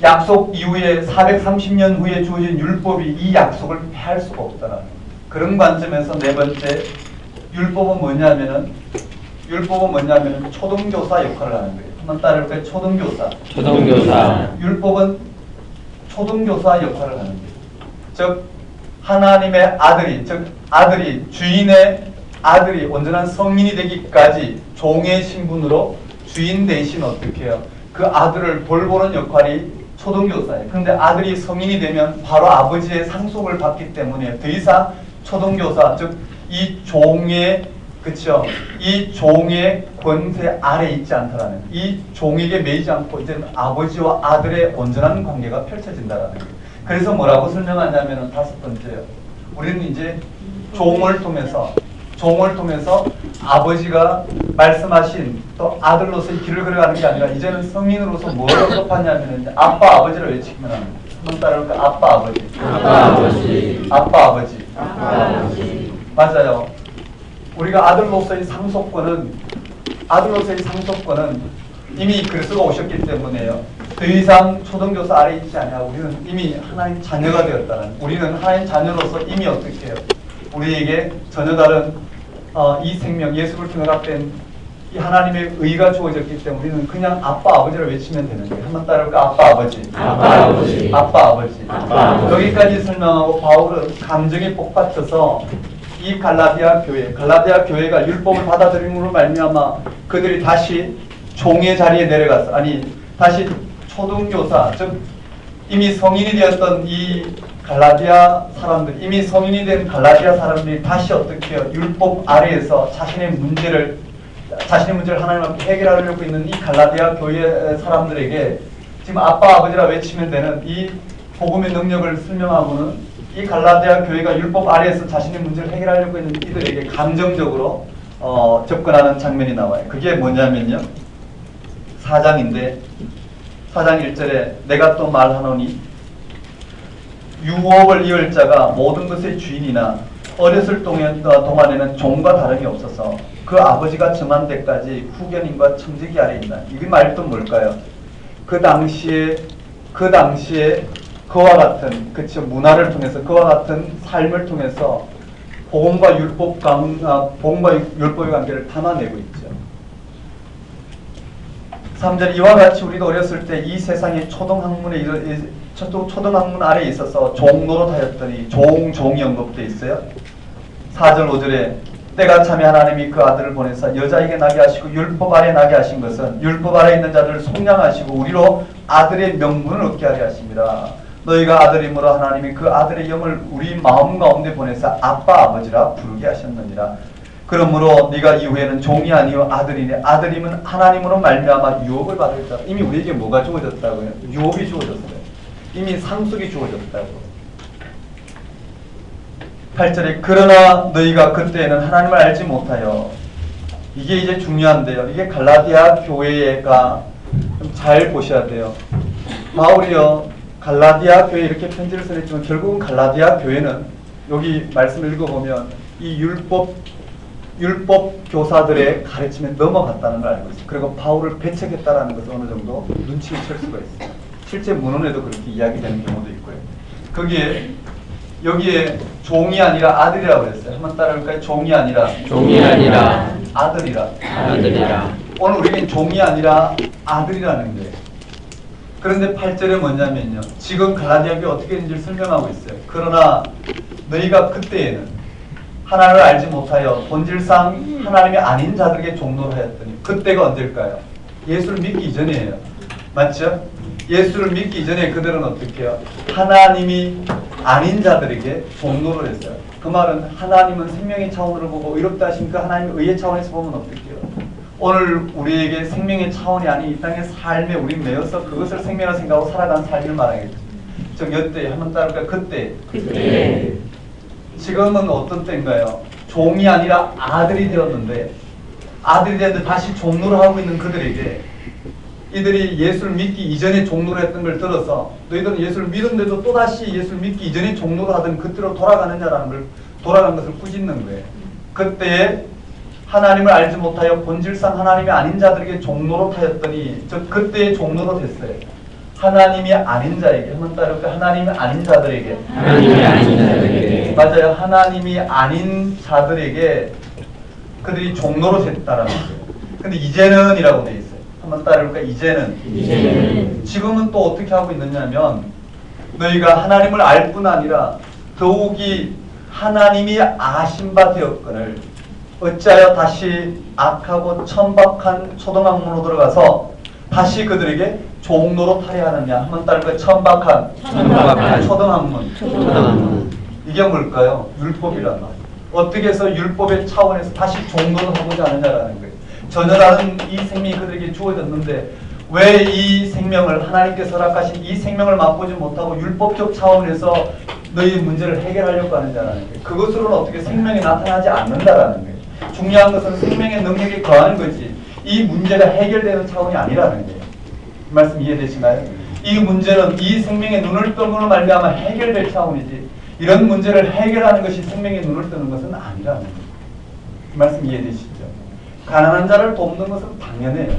[SPEAKER 1] 약속 이후에 430년 후에 주어진 율법이 이 약속을 폐할 수가 없다는 거예요. 그런 관점에서 네 번째, 율법은 뭐냐면은 초등교사 역할을 하는 거예요. 한번 따라해볼까요? 초등교사. 율법은 초등교사 역할을 하는 거예요. 즉 하나님의 아들이 주인의 아들이 온전한 성인이 되기까지 종의 신분으로 주인 대신 어떻게 해요? 그 아들을 돌보는 역할이 초등교사예요. 그런데 아들이 성인이 되면 바로 아버지의 상속을 받기 때문에 더 이상 초등교사, 즉 이 종의 이 종의 권세 아래 있지 않다라는, 이 종에게 매이지 않고 이제는 아버지와 아들의 온전한 관계가 펼쳐진다라는 거예요. 그래서 뭐라고 설명하냐면은 다섯 번째요. 우리는 이제 종을 통해서 아버지가 말씀하신 또 아들로서의 길을 걸어가는 게 아니라 이제는 성인으로서 뭘 언급하냐면은 아빠 아버지를 외치기만 합니다. 한번 따라올까? 아빠 아버지. 맞아요. 우리가 아들로서의 상속권은 이미 그리스도가 오셨기 때문에요. 더 이상 초등교사 아래 있지 않냐. 우리는 이미 하나님 자녀가 되었다는, 우리는 하나님 자녀로서 이미 어떻게 해요? 우리에게 전혀 다른 이 생명, 예수를 통해 합된 이 하나님의 의가 주어졌기 때문에 우리는 그냥 아빠 아버지를 외치면 되는 거예요. 한번 따라올까? 아빠 아버지. 여기까지 설명하고 바울은 감정에 복받쳐서 이 갈라디아 교회가 율법을 받아들임으로 말미암아 그들이 다시 종의 자리에 내려가서, 다시 초등교사, 즉 이미 성인이 되었던 이 갈라디아 사람들, 이미 성인이 된 갈라디아 사람들이 다시 어떻게 해요? 율법 아래에서 자신의 문제를 하나님 앞에 해결하려고 있는 이 갈라디아 교회 사람들에게 지금 아빠 아버지라 외치면 되는 이 복음의 능력을 설명하고는 이 갈라디아 교회가 율법 아래에서 자신의 문제를 해결하려고 있는 이들에게 감정적으로 접근하는 장면이 나와요. 그게 뭐냐면요, 4장인데 4장 1절에 내가 또 말하노니 유업을 이을 자가 모든 것의 주인이나 어렸을 동안에는 종과 다름이 없어서 그 아버지가 정한 데까지 후견인과 청지기 아래 있나. 이 말도 뭘까요? 그 당시에 그와 같은 문화를 통해서, 그와 같은 삶을 통해서 복음과 율법의 관계를 담아내고 있죠. 3절 이와 같이 우리도 어렸을 때 이 세상의 초등학문 아래에 있어서 종노릇하였더니 종이 언급되어 있어요. 4절 5절에 때가 참에 하나님이 그 아들을 보내사 여자에게 나게 하시고 율법 아래 나게 하신 것은 율법 아래 있는 자들을 속량하시고 우리로 아들의 명분을 얻게 하려 하십니다. 너희가 아들이므로 하나님이 그 아들의 영을 우리 마음 가운데 보내사 아빠 아버지라 부르게 하셨느니라. 그러므로 네가 이후에는 종이 아니요 아들이니 아들이면 하나님으로 말미암아 유업을 받을 자. 이미 우리에게 뭐가 주어졌다고요? 유업이 주어졌어요. 이미 상속이 주어졌다고. 8절에 그러나 너희가 그때에는 하나님을 알지 못하여, 이게 이제 중요한데요. 이게 갈라디아 교회가 좀 잘 보셔야 돼요. 바울이요 갈라디아 교회 이렇게 편지를 써냈지만 결국은 갈라디아 교회는 여기 말씀을 읽어보면 이 율법 교사들의 가르침에 넘어갔다는 걸 알고 있어요. 그리고 바울을 배척했다라는 것을 어느 정도 눈치를 챌 수가 있어요. 실제 문헌에도 그렇게 이야기되는 경우도 있고요. 거기에 여기에 종이 아니라 아들이라고 그랬어요. 한번 따라할까요? 종이 아니라 아들이라. 오늘 우리는 종이 아니라 아들이라는 거예요. 그런데 8절에 뭐냐면요. 지금 갈라디아 교회 어떻게 했는지 설명하고 있어요. 그러나 너희가 그때에는 하나님을 알지 못하여 본질상 하나님이 아닌 자들에게 종로를 하였더니, 그때가 언제일까요? 예수를 믿기 이전이에요. 맞죠? 예수를 믿기 이전에 그들은 어떻게 해요? 하나님이 아닌 자들에게 종로를 했어요. 그 말은 하나님은 생명의 차원으로 보고 의롭다 하시니까 하나님의 의의 차원에서 보면 어떻게 해요? 오늘 우리에게 생명의 차원이 아닌 이 땅의 삶에 우리 매여서 그것을 생명이라 생각하고 살아가는 삶을 말하겠죠. 즉 여때 한번 따를까요? 그때. 지금은 어떤 때인가요? 종이 아니라 아들이 되었는데, 다시 종로를 하고 있는 그들에게, 이들이 예수를 믿기 이전에 종로를 했던 걸 들어서 너희들은 예수를 믿었는데도 또다시 예수를 믿기 이전에 종로를 하던 그때로 돌아가느냐라는 걸, 돌아간 것을 꾸짖는 거예요. 그때에 하나님을 알지 못하여 본질상 하나님이 아닌 자들에게 종로로 타였더니, 즉 그때의 종로로 됐어요. 하나님이 아닌 자에게, 한번 따를까? 하나님이 아닌 자들에게. 맞아요. 하나님이 아닌 자들에게 그들이 종로로 됐다라는 거예요. 근데 이제는 이라고 돼 있어요. 한번 따를까? 이제는. 지금은 또 어떻게 하고 있느냐면, 너희가 하나님을 알 뿐 아니라 더욱이 하나님이 아신 바 되었거늘 어찌하여 다시 악하고 천박한 초등학문으로 들어가서 다시 그들에게 종로로 타려 하느냐. 한번 따를까? 천박한 초등학문. 이게 뭘까요? 율법이란 말. 어떻게 해서 율법의 차원에서 다시 종로를 하고자 하느냐라는 거예요. 전혀 다른 이 생명이 그들에게 주어졌는데 왜 이 생명을, 하나님께서 허락하신 이 생명을 맛보지 못하고 율법적 차원에서 너희 문제를 해결하려고 하느냐라는 거예요. 그것으로는 어떻게 생명이 나타나지 않는다라는 거예요. 중요한 것은 생명의 능력이 거하는 거지 이 문제가 해결되는 차원이 아니라는 거예요. 이 말씀 이해되시나요? 이 문제는 이 생명의 눈을 뜸으로 말미암아 해결될 차원이지 이런 문제를 해결하는 것이 생명의 눈을 뜨는 것은 아니라는 거예요. 이 말씀 이해되시죠? 가난한 자를 돕는 것은 당연해요.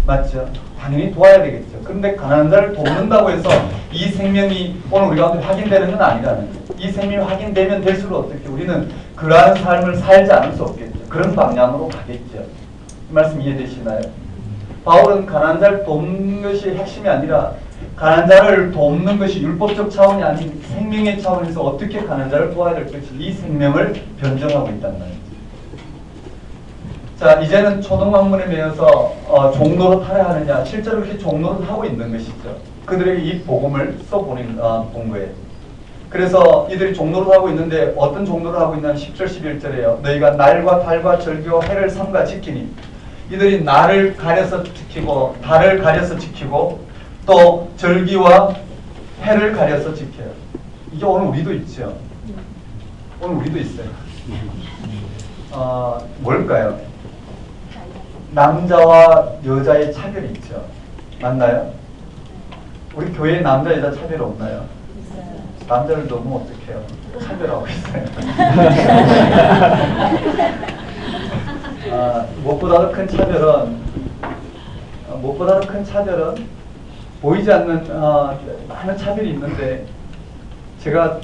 [SPEAKER 1] 맞죠? 당연히 도와야 되겠죠. 그런데 가난한 자를 돕는다고 해서 이 생명이 오늘 우리 가운데 확인되는 건 아니라는 거예요. 이 생명이 확인되면 될수록 어떻게 우리는 그러한 삶을 살지 않을 수 없겠죠. 그런 방향으로 가겠죠. 이 말씀 이해되시나요? 바울은 가난한 자를 돕는 것이 핵심이 아니라 가난한 자를 돕는 것이 율법적 차원이 아닌 생명의 차원에서 어떻게 가난한 자를 도와야 될 것인지 이 생명을 변정하고 있단 말이죠. 자, 이제는 초등학문에 매여서 종로로 타려 하느냐, 실제로 그렇게 종로를 하고 있는 것이죠. 그들에게 이 복음을 써본 거예요. 그래서 이들이 종로를 하고 있는데 어떤 종로를 하고 있냐면 10절 11절에요. 너희가 날과 달과 절기와 해를 삼가 지키니, 이들이 날을 가려서 지키고 달을 가려서 지키고 또 절기와 해를 가려서 지켜요. 이게 오늘 우리도 있죠. 오늘 우리도 있어요. 뭘까요? 남자와 여자의 차별이 있죠. 맞나요? 우리 교회에 남자 여자 차별 없나요? 있어요. 남자를 너무 어떡해요? 차별하고 있어요. 무엇보다도 큰 차별은 보이지 않는 많은 차별이 있는데 제가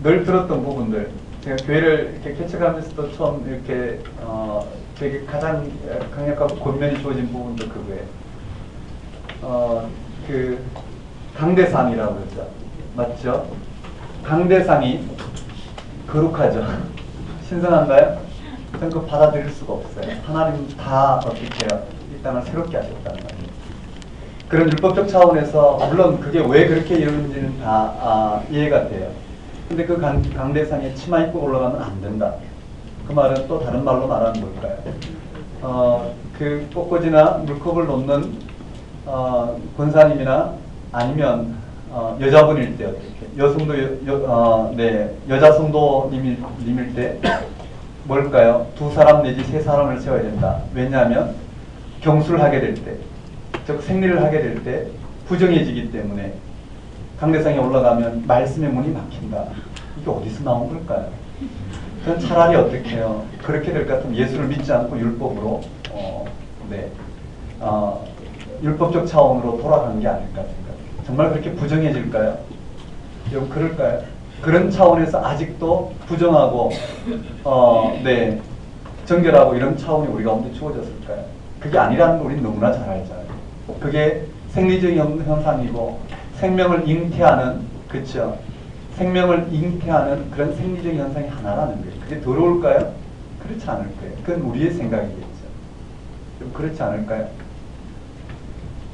[SPEAKER 1] 늘 들었던 부분들, 제가 교회를 이렇게 개척하면서도 처음 이렇게 되게 가장 강력하고 권면이 주어진 부분도 그거예요. 강대상이라고 그러죠. 맞죠? 강대상이 거룩하죠. 신선한가요? 저는 그거 받아들일 수가 없어요. 하나님 다 어떻게 해요? 이 땅을 새롭게 하셨다는 말이에요. 그런 율법적 차원에서 물론 그게 왜 그렇게 이루어지는지는 다 이해가 돼요. 근데 그 강대상에 치마 입고 올라가면 안 된다. 그 말은 또 다른 말로 말하는 뭘까요? 그 꽃꽂이나 물컵을 놓는 권사님이나 아니면 여자분일 때 어떻게 여자 성도님일 때 뭘까요? 2사람 내지 3사람을 세워야 된다. 왜냐하면 경수를 하게 될 때, 즉 생리를 하게 될 때 부정해지기 때문에 강대상에 올라가면 말씀의 문이 막힌다. 이게 어디서 나온 걸까요? 그건 차라리 어떻게 해요? 그렇게 될 것 같으면 예수를 믿지 않고 율법으로 율법적 차원으로 돌아가는 게 아닐까 생각해요. 정말 그렇게 부정해질까요? 여러분 그럴까요? 그런 차원에서 아직도 부정하고 정결하고 이런 차원이 우리 가운데 주어졌을까요? 그게 아니라는 걸 우리는 너무나 잘 알잖아요. 그게 생리적인 현상이고 생명을 잉태하는, 그렇죠? 생명을 잉태하는 그런 생리적인 현상이 하나라는 거예요. 그게 더러울까요? 그렇지 않을 거예요. 그건 우리의 생각이겠죠. 그렇지 않을까요?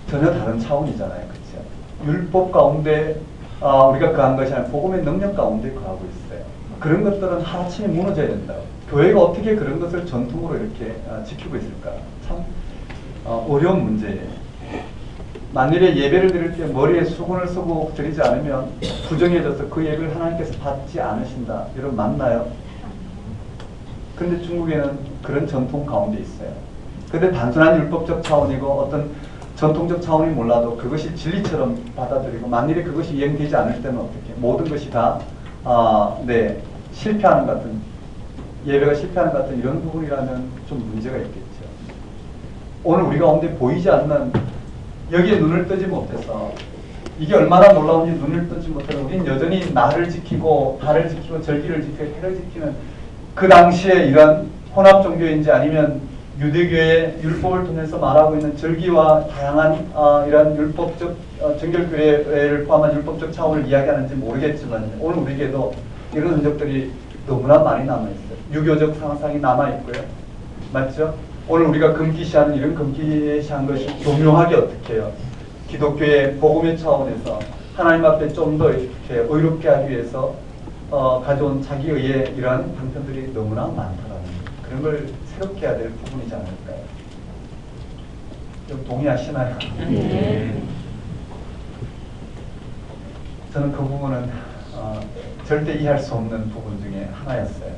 [SPEAKER 1] 전혀 다른 차원이잖아요. 그렇죠? 율법 가운데 우리가 거한 것이 아니라 복음의 능력 가운데 거하고 있어요. 그런 것들은 하루아침에 무너져야 된다고. 교회가 어떻게 그런 것을 전통으로 이렇게 지키고 있을까? 참 어려운 문제예요. 만일에 예배를 드릴 때 머리에 수건을 쓰고 드리지 않으면 부정해져서 그 예배를 하나님께서 받지 않으신다. 여러분 맞나요? 그런데 중국에는 그런 전통 가운데 있어요. 근데 단순한 율법적 차원이고 어떤 전통적 차원이 몰라도 그것이 진리처럼 받아들이고 만일에 그것이 이행되지 않을 때는 어떻게 모든 것이 다 실패하는 것 같은, 예배가 실패하는 것 같은 이런 부분이라면 좀 문제가 있겠죠. 오늘 우리 가운데 보이지 않는, 여기에 눈을 뜨지 못해서 이게 얼마나 놀라운지 눈을 뜨지 못해서 우리는 여전히 나를 지키고 달을 지키고 절기를 지키고 해를 지키는 그 당시에 이런 혼합 종교인지 아니면 유대교의 율법을 통해서 말하고 있는 절기와 다양한 이런 율법적 정결교회를 포함한 율법적 차원을 이야기하는지 모르겠지만 오늘 우리에게도 이런 흔적들이 너무나 많이 남아있어요. 유교적 상상이 남아있고요. 맞죠? 오늘 우리가 금기시하는 이런 금기시한 것이 교묘하게 어떻게 해요? 기독교의 복음의 차원에서 하나님 앞에 좀 더 이렇게 의롭게 하기 위해서 가져온 자기의 이러한 방편들이 너무나 많다라는 그런 걸 새롭게 해야 될 부분이지 않을까요? 좀 동의하시나요?
[SPEAKER 2] 네.
[SPEAKER 1] 저는 그 부분은 절대 이해할 수 없는 부분 중에 하나였어요.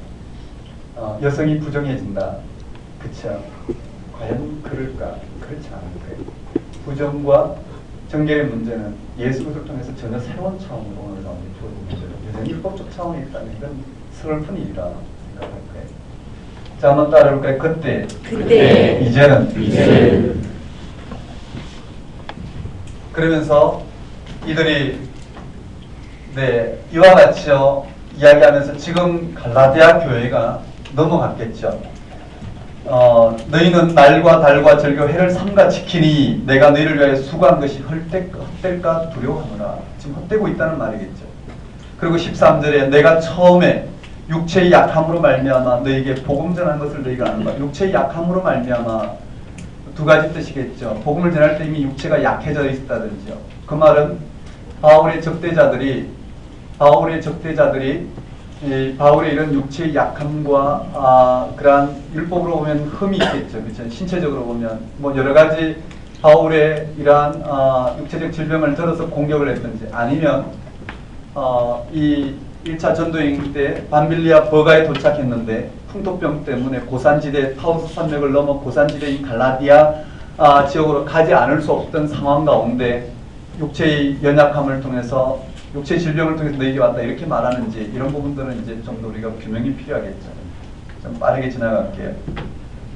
[SPEAKER 1] 여성이 부정해진다. 그쵸? 과연 그럴까? 그렇지 않을 거예요. 부정과 정결의 문제는 예수 그리스도를 통해서 전혀 새로운 차원으로 오늘 가운데 주어진 문제로 여전히 율법적 차원이 있다면 이건 슬픈 일이라 생각할 거예요. 자, 한번 따라해볼까요? 그때. 이제는. 그러면서 이들이 이와 같이요 이야기하면서 지금 갈라디아 교회가 넘어갔겠죠. 너희는 날과 달과 절교 해를 삼가 지키니 내가 너희를 위하여 수고한 것이 헛될까 두려워하노라. 지금 헛되고 있다는 말이겠죠. 그리고 13절에 내가 처음에 육체의 약함으로 말미암아 너희에게 복음 전한 것을 너희가 아는 바. 육체의 약함으로 말미암아 두 가지 뜻이겠죠. 복음을 전할 때 이미 육체가 약해져 있다든지요. 그 말은 바울의 적대자들이 바울의 이런 육체의 약함과 그러한 율법으로 보면 흠이 있겠죠. 그렇죠? 신체적으로 보면 뭐 여러 가지 바울의 이러한 육체적 질병을 들어서 공격을 했든지 아니면 이 1차 전도여행 때 밤빌리아 버가에 도착했는데 풍토병 때문에 고산지대 타우스 산맥을 넘어 고산지대인 갈라디아 지역으로 가지 않을 수 없던 상황 가운데 육체의 연약함을 통해서 육체 질병을 통해서 너에게 왔다 이렇게 말하는지 이런 부분들은 이제 좀 더 우리가 규명이 필요하겠죠. 좀 빠르게 지나갈게요.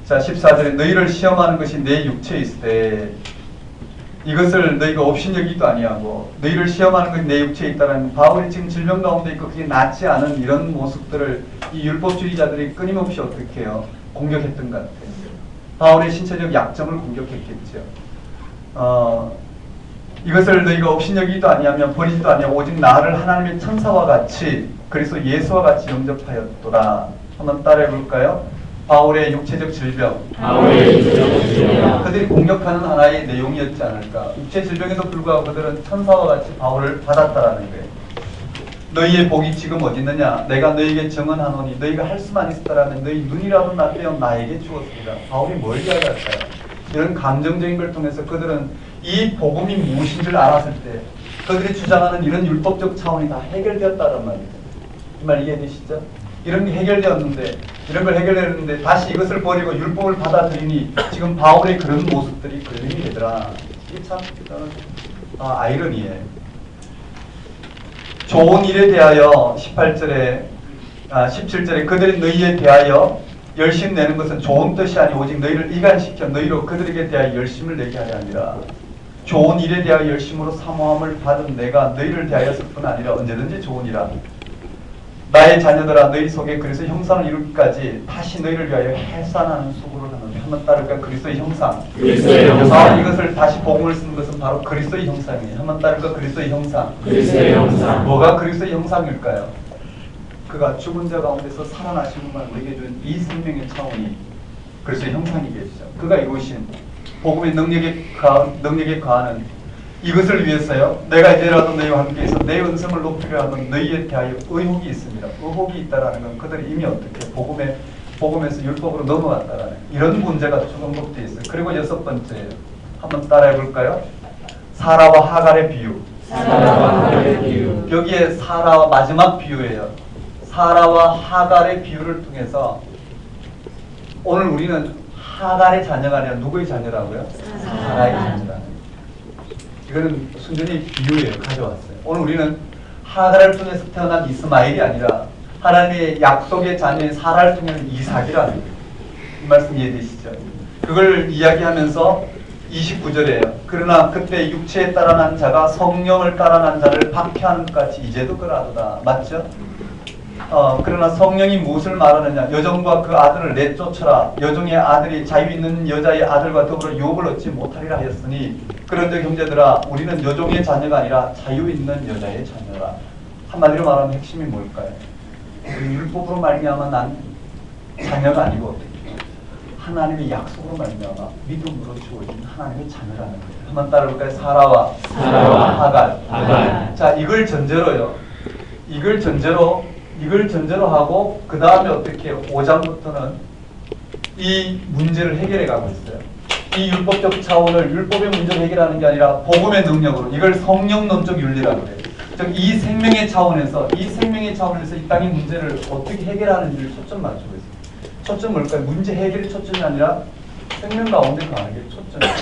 [SPEAKER 1] 자 14절에 너희를 시험하는 것이 내 육체에 있을 때 이것을 너희가 업신여기도 아니하고 너희를 시험하는 것이 내 육체에 있다는 바울이 지금 질병 가운데 있고 그게 낫지 않은 이런 모습들을 이 율법주의자들이 끊임없이 어떻게 해요? 공격했던 것 같아요. 바울의 신체적 약점을 공격했겠죠. 이것을 너희가 업신여기도 아니하며 버리지도 아니하고 오직 나를 하나님의 천사와 같이 그리스도 예수와 같이 영접하였도다. 한번 따라해 볼까요? 바울의 육체적 질병. 그들이 공격하는 하나의 내용이었지 않을까. 육체 질병에도 불구하고 그들은 천사와 같이 바울을 받았다라는 거예요. 너희의 복이 지금 어디 있느냐? 내가 너희에게 증언하노니 너희가 할 수만 있었다라면 너희 눈이라도 나 빼어 나에게 주었습니다. 바울이 뭘 이야기할까요? 이런 감정적인 걸 통해서 그들은 이 복음이 무엇인 줄 알았을 때 그들이 주장하는 이런 율법적 차원이 다 해결되었다는 말이에요. 이 말 이해되시죠? 이런 게 해결되었는데, 이런 걸 해결했는데 다시 이것을 버리고 율법을 받아들이니 지금 바울의 그런 모습들이 걸림이 되더라. 이게 참 아이러니예요. 좋은 일에 대하여 17절에 그들이 너희에 대하여 열심 내는 것은 좋은 뜻이 아니 오직 너희를 이간시켜 너희로 그들에게 대하여 열심을 내게 하려 함이라. 좋은 일에 대하여 열심으로 사모함을 받은 내가 너희를 대하여서 뿐 아니라 언제든지 좋은 일이라. 나의 자녀들아 너희 속에 그리스도의 형상을 이루기까지 다시 너희를 위하여 해산하는 수고를 하는 한번 따를까 그리스도의 형상.
[SPEAKER 2] 그리스도의 형상.
[SPEAKER 1] 이것을 다시 복음을 쓰는 것은 바로 그리스도의 형상이에요. 한번 따를까 그리스도의 형상.
[SPEAKER 2] 그리스도의 형상.
[SPEAKER 1] 뭐가 그리스도의 형상일까요? 그가 죽은 자 가운데서 살아나신 것만 우리에게 준 이 생명의 차원이 그리스도의 형상이 계시죠. 그가 이루신 복음의 능력에 가하는 이것을 위해서요. 내가 이제라도 너희와 함께해서 내 은성을 높이려 하는 너희에 대하여 의혹이 있습니다. 의혹이 있다라는 건 그들이 이미 어떻게 복음에서 율법으로 넘어갔다라는 이런 문제가 조금복되어 있어요. 그리고 여섯 번째예요. 한번 따라해 볼까요? 사라와 하갈의 비유.
[SPEAKER 2] 사라와 하갈의 비유.
[SPEAKER 1] 여기에 사라와 마지막 비유예요. 사라와 하갈의 비유를 통해서 오늘 우리는 하갈의 자녀가 아니라 누구의 자녀라고요? 사라의 자녀라는. 이거는 순전히 비유예요. 가져왔어요. 오늘 우리는 하갈을 통해서 태어난 이스마엘이 아니라 하나님의 약속의 자녀인 사라를 통한 이삭이라는 거예요. 이 말씀 이해되시죠? 그걸 이야기하면서 29절에요. 그러나 그때 육체에 따라 난 자가 성령을 따라 난 자를 박해하는 것 같이 이제도 그러하도다. 맞죠? 그러나 성령이 무엇을 말하느냐? 여종과 그 아들을 내쫓으라. 여종의 아들이 자유 있는 여자의 아들과 더불어 유업을 얻지 못하리라 하였으니 그런즉 형제들아 우리는 여종의 자녀가 아니라 자유 있는 여자의 자녀라. 한마디로 말하면 핵심이 뭘까요? 우리 율법으로 말미암아 난 자녀가 아니고 어떻게 하나님의 약속으로 말미암아 믿음으로 주어진 하나님의 자녀라는 거예요. 한번 따라볼까요? 사라와 하갈. 자, 이걸 전제로 하고 그 다음에 어떻게 5장부터는 이 문제를 해결해 가고 있어요. 이 율법적 차원을 율법의 문제를 해결하는 게 아니라 복음의 능력으로 이걸 성령론적 윤리라고 해요. 즉 이 생명의 차원에서 이 땅의 문제를 어떻게 해결하는지를 초점 맞추고 있어요. 초점 뭘까요? 문제 해결의 초점이 아니라 생명 가운데 가는 게 초점이에요.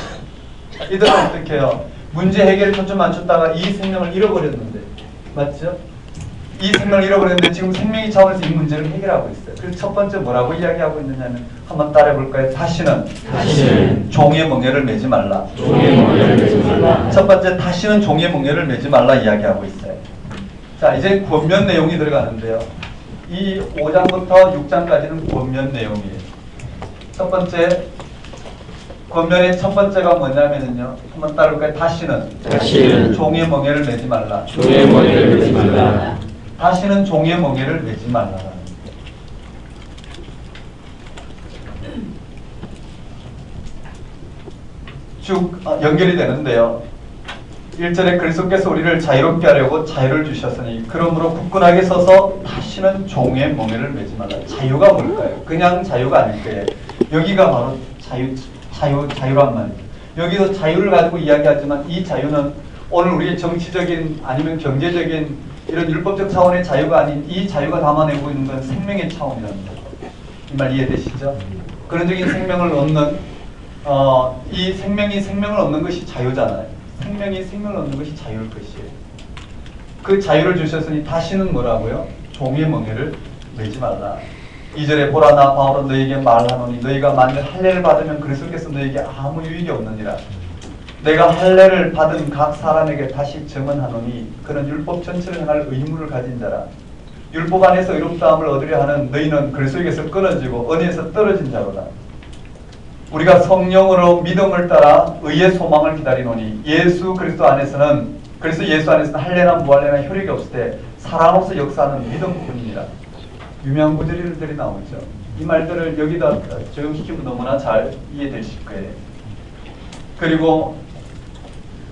[SPEAKER 1] 이들은 어떻게 해요? 문제 해결에 초점 맞췄다가 이 생명을 잃어버렸는데 맞죠? 이 생명을 잃어버렸는데 지금 생명의 차원에서 이 문제를 해결하고 있어요. 그래서 첫 번째 뭐라고 이야기하고 있느냐면 한번 따라해 볼까요? 다시는 종의 멍에를 매지 말라. 첫 번째 다시는 종의 멍에를 매지 말라 이야기하고 있어요. 자, 이제 권면 내용이 들어가는데요. 이 5장부터 6장까지는 권면 내용이에요. 첫 번째 권면의 첫 번째가 뭐냐면요. 한번 따라볼까요? 다시는 종의 멍에를 매지 말라. 다시는 종의 멍에를 매지 말라라는 쭉 연결이 되는데요. 1절에 그리스도께서 우리를 자유롭게 하려고 자유를 주셨으니 그러므로 굳건하게 서서 다시는 종의 멍에를 매지 말라. 자유가 뭘까요? 그냥 자유가 아닐 거예요. 여기가 바로 자유란 말이에요. 여기서 자유를 가지고 이야기하지만 이 자유는 오늘 우리의 정치적인 아니면 경제적인 이런 율법적 차원의 자유가 아닌 이 자유가 담아내고 있는 건 생명의 차원이랍니다. 이 말 이해되시죠? 근원적인 생명을 얻는 이 생명을 얻는 것이 자유잖아요. 생명이 생명을 얻는 것이 자유일 것이에요. 그 자유를 주셨으니 다시는 뭐라고요? 종의 멍에를 매지 말라. 2절에 보라 나 바울은 너희에게 말하노니 너희가 만일 할례를 받으면 그리스도께서 너희에게 아무 유익이 없느니라. 내가 할례를 받은 각 사람에게 다시 증언하노니 그는 율법 전체를 행할 의무를 가진 자라. 율법 안에서 의롭다함을 얻으려 하는 너희는 그리스도에게서 끊어지고 은혜에서 떨어진 자로다. 우리가 성령으로 믿음을 따라 의의 소망을 기다리노니 예수 그리스도 안에서는 할례나 무할례나 효력이 없을 때 사랑으로서 역사하는 믿음뿐이니라. 유명한 구절들이 나오죠. 이 말들을 여기다 적용시키면 너무나 잘 이해되실 거예요. 그리고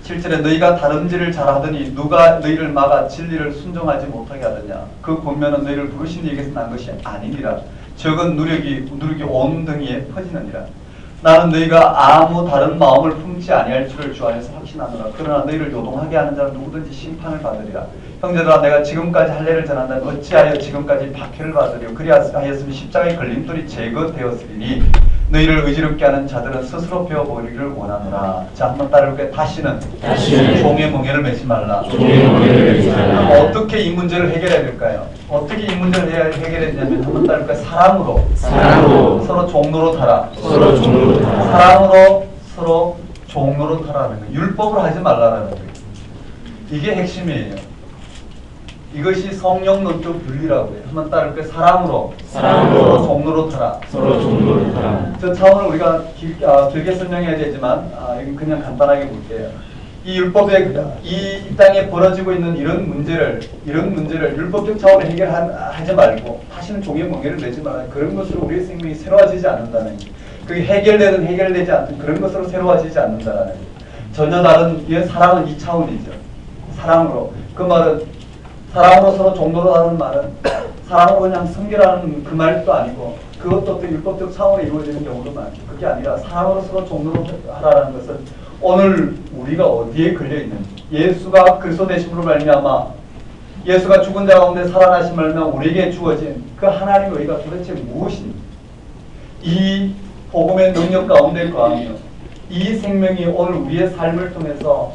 [SPEAKER 1] 7절에 너희가 다름질을 잘하더니 누가 너희를 막아 진리를 순종하지 못하게 하느냐. 그 권면은 너희를 부르신 이에게서 난 것이 아니니라. 적은 누룩이 온 등에 퍼지느니라. 나는 너희가 아무 다른 마음을 품지 아니할 줄을 주 안에서 확신하노라. 그러나 너희를 요동하게 하는 자는 누구든지 심판을 받으리라. 형제들아, 내가 지금까지 할례를 전한다면 어찌하여 지금까지 박해를 받으리요. 그리하였으면 십자가의 걸림돌이 제거되었으리니 너희를 의지롭게 하는 자들은 스스로 배워버리기를 원하노라. 자, 한번 따라볼게요. 다시는 종의 멍에를 매지 말라. 그럼 어떻게 이 문제를 해결해야 될까요? 어떻게 이 문제를 해결했냐면 한번 따라볼까요? 사랑으로 서로 종로로 타라. 사랑으로 서로 종로로 타라는 거예요. 율법으로 하지 말라는 거예요. 이게 핵심이에요. 이것이 성령론적 분리라고 해요. 한번 따를게요. 사랑으로 서로 종로로 타라. 저 차원을 우리가 길게 설명해야 되지만 여기 그냥 간단하게 볼게요. 이 율법의 이 땅에 벌어지고 있는 이런 문제를 율법적 차원으로 해결하지 말고 다시는 종의 멍에를 내지 말라. 그런 것으로 우리의 생명이 새로워지지 않는다는 거예요. 그게 해결되든 해결되지 않든 그런 것으로 새로워지지 않는다는 거예요. 전혀 다른 사랑은 이 차원이죠. 사랑으로. 그 말은 사랑으로 서로 종로로 하는 말은 사랑으로 그냥 성결하는 그 말도 아니고 그것도 어떤 율법적 차원에 이루어지는 경우도 많죠. 그게 아니라 사랑으로 서로 종로로 하라는 것은 오늘 우리가 어디에 걸려 있는지, 예수가 그리스도 되심으로 말미암아 예수가 죽은 자 가운데 살아나신 말미암아 우리에게 주어진 그 하나님의 의가 도대체 무엇인지, 이 복음의 능력 가운데 거하며 이 생명이 오늘 우리의 삶을 통해서